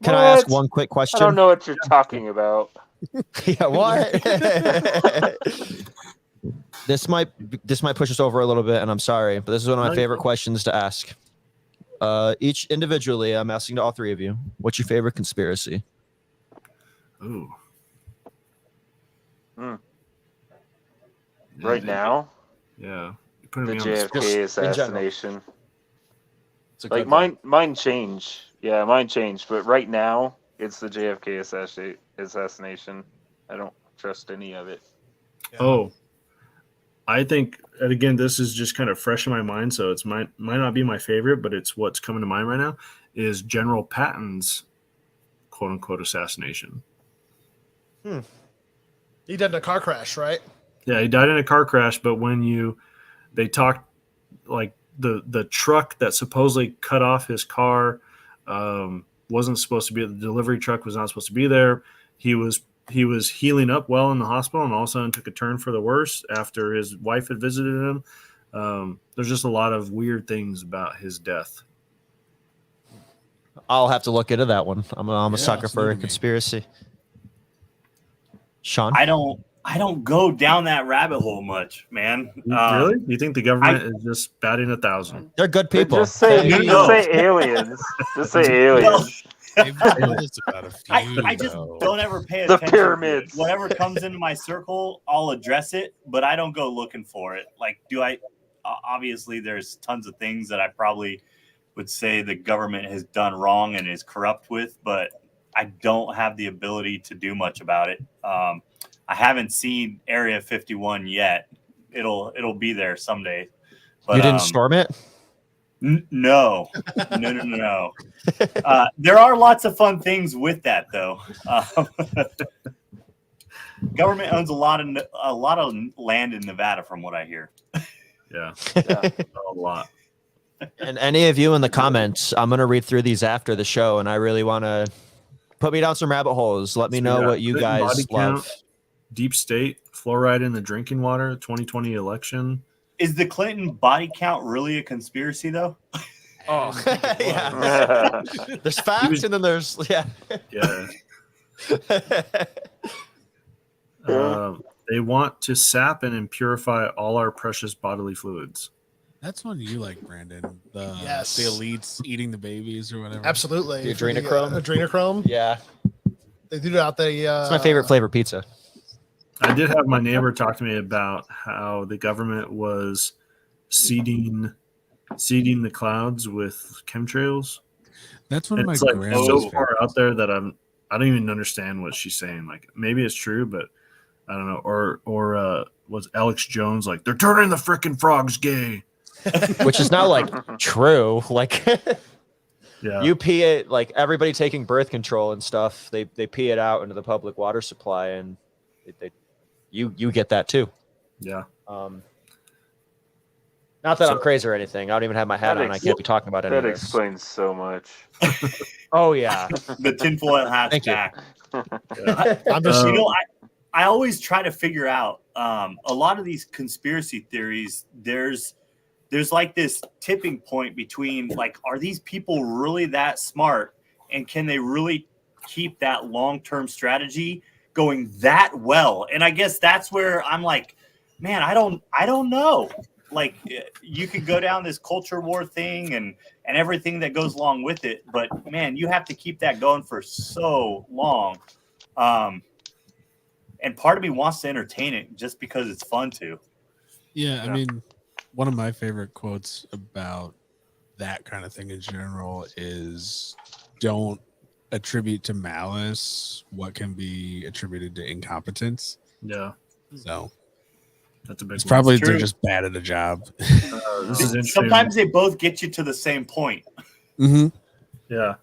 I ask one quick question? I don't know what you're talking about. Yeah, what? This might push us over a little bit, and I'm sorry, but this is one of my favorite questions to ask. Each individually, I'm asking to all three of you, what's your favorite conspiracy? Ooh. Right now? Yeah. The JFK assassination. Like mine changed. Yeah, mine changed. But right now, it's the JFK assassination. I don't trust any of it. Yeah. Oh, I think, and again, this is just kind of fresh in my mind, so it's might not be my favorite, but it's what's coming to mind right now, is General Patton's quote unquote assassination. He died in a car crash, right? Yeah, he died in a car crash, but when they talked, like the truck that supposedly cut off his car wasn't supposed to be, the delivery truck was not supposed to be there. He was healing up well in the hospital, and all of a sudden took a turn for the worse after his wife had visited him. There's just a lot of weird things about his death. I'll have to look into that one. I'm a sucker for a conspiracy. Sean? I don't go down that rabbit hole much, man. Really? You think the government is just batting 1,000? They're good people. Just say aliens. Just say aliens. I've noticed about a few, I just don't ever pay The attention. pyramids. Whatever comes into my circle, I'll address it, but I don't go looking for it. Like, obviously there's tons of things that I probably would say the government has done wrong and is corrupt with, but I don't have the ability to do much about it. I haven't seen Area 51 yet. It'll be there someday. But, you didn't storm it? No. There are lots of fun things with that, though. Government owns a lot of land in Nevada, from what I hear. Yeah, a lot. And any of you in the comments, I'm going to read through these after the show, and I really want to put me down some rabbit holes. Let me know what you guys love. Deep state, fluoride in the drinking water, 2020 election. Is the Clinton body count really a conspiracy, though? Oh, yeah. There's facts, and then there's Yeah. They want to sap and impurify all our precious bodily fluids. That's one you like, Brandon. The Yes. elites eating the babies or whatever. Absolutely. The adrenochrome? Adrenochrome. Yeah. They do it out the. It's my favorite flavor pizza. I did have my neighbor talk to me about how the government was seeding the clouds with chemtrails. That's one of my It's like grandma's so far favorites. out there that I don't even understand what she's saying. Like, maybe it's true, but I don't know. Or was Alex Jones like, they're turning the frickin' frogs gay? Which is now like true. Like Yeah. you pee it, like everybody taking birth control and stuff, they pee it out into the public water supply, and you get that too. Yeah. Not that I'm crazy or anything. I don't even have my hat on. I can't be talking about any That of this. explains so much. Oh yeah. The tinfoil hat's Thank you. back. I'm just. I always try to figure out a lot of these conspiracy theories. There's like this tipping point between, like, are these people really that smart, and can they really keep that long-term strategy going that well? And I guess that's where I'm like, man, I don't know. like you could go down this culture war thing and everything that goes along with it, but man, you have to keep that going for so long. And part of me wants to entertain it just because it's fun to. Yeah, I mean, one of my favorite quotes about that kind of thing in general is don't attribute to malice what can be attributed to incompetence. Yeah. So that's a big it's one. probably It's they're true. just bad at a job. This is interesting. Sometimes they both get you to the same point. Mm-hmm. Yeah.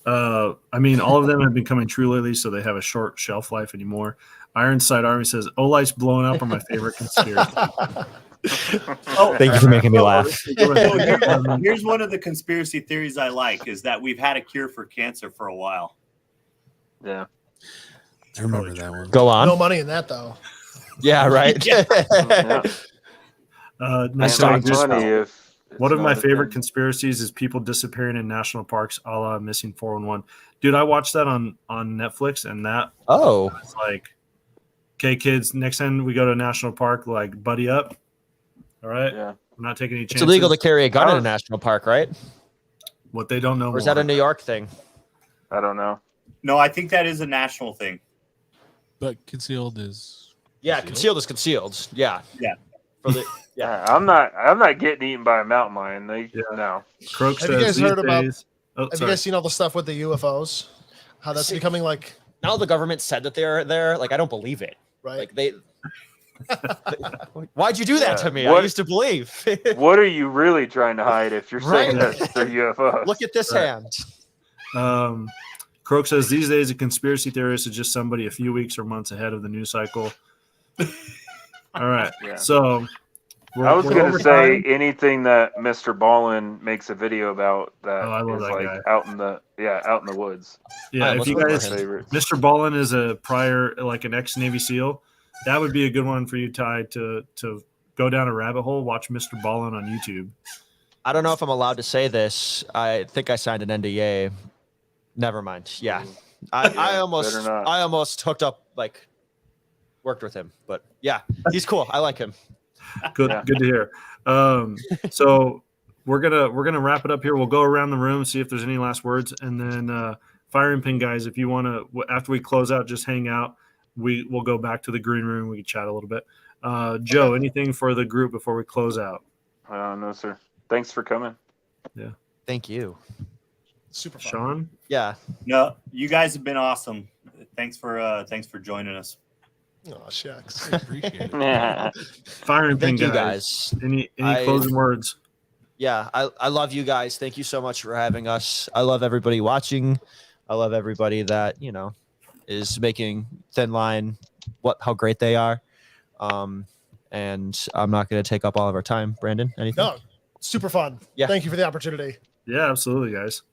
I mean, all of them have been coming true lately, so they have a short shelf life anymore. Ironside Army says, Olight's blowing up are my favorite conspiracy. Thank you for making me laugh. So here's one of the conspiracy theories I like is that we've had a cure for cancer for a while. Yeah. I remember that one. Go on. No money in that though. Yeah, right. Yeah. Next saw one, it just- Money if it's one of my not a favorite thing. conspiracies is people disappearing in national parks, a la Missing 411. Dude, I watched that on Netflix, and that Oh, was like, okay, kids, next time we go to a national park, like, buddy up. All right? Yeah. We're not taking any it's chances. illegal to carry a gun in a national park, right? What they don't know Or is that more. a New York thing? I don't know. No, I think that is a national thing. But concealed is Yeah, concealed is concealed. Yeah. Yeah. For the, Yeah, I'm not getting eaten by a mountain lion. No. Croak Have you says guys these heard about- days- Oh, Have you sorry. guys seen all the stuff with the UFOs? How that's See- becoming like now the government said that they're there. Like, I don't believe it. right. Like they. Why'd you do that Yeah, to me? I what- used to believe. What are you really trying to hide if you're saying Right. that they're UFOs? Look at this Right. hand. Croak says these days a conspiracy theorist is just somebody a few weeks or months ahead of the news cycle. All right. Yeah. So I was we're gonna over say time. anything that Mr. Ballin makes a video about that Oh, I love is that like guy. out in the woods. Yeah, I if you love guys, him. Favorites. Mr. Ballin is a prior, like an ex-Navy SEAL. That would be a good one for you, Ty, to go down a rabbit hole. Watch Mr. Ballin on YouTube. I don't know if I'm allowed to say this. I think I signed an NDA. Never mind. Yeah, I better almost hooked up, like worked with him, but yeah, he's cool. I like him. Good, Yeah. good to hear. So we're gonna wrap it up here. We'll go around the room, see if there's any last words, and then firing pin guys, if you want to, after we close out, just hang out. We'll go back to the green room. We can chat a little bit. Joe, anything for the group before we close out? No, sir. Thanks for coming. Thank you. Super fun. Sean? Yeah. No, you guys have been awesome. Thanks for joining us. Oh shucks. appreciate it. Firing pin Thank you guys. Any I- closing words? Yeah, I love you guys. Thank you so much for having us. I love everybody watching. I love everybody that, is making Thin Line how great they are. And I'm not going to take up all of our time. Brandon, anything? No, super fun. Yeah. Thank you for the opportunity. Yeah, absolutely, guys.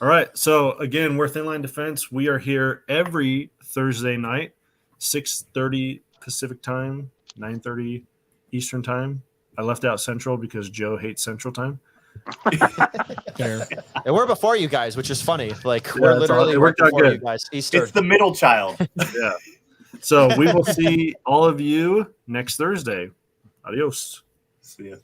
All right. So again, we're Thin Line Defense. We are here every Thursday night, 6:30 Pacific time, 9:30 Eastern time. I left out Central because Joe hates Central time. Fair. And we're before you guys, which is funny. Like Yeah, we're it's all- literally it worked out before good. you guys. Eastern. It's the middle child. Yeah. So we will see all of you next Thursday. Adios. See ya.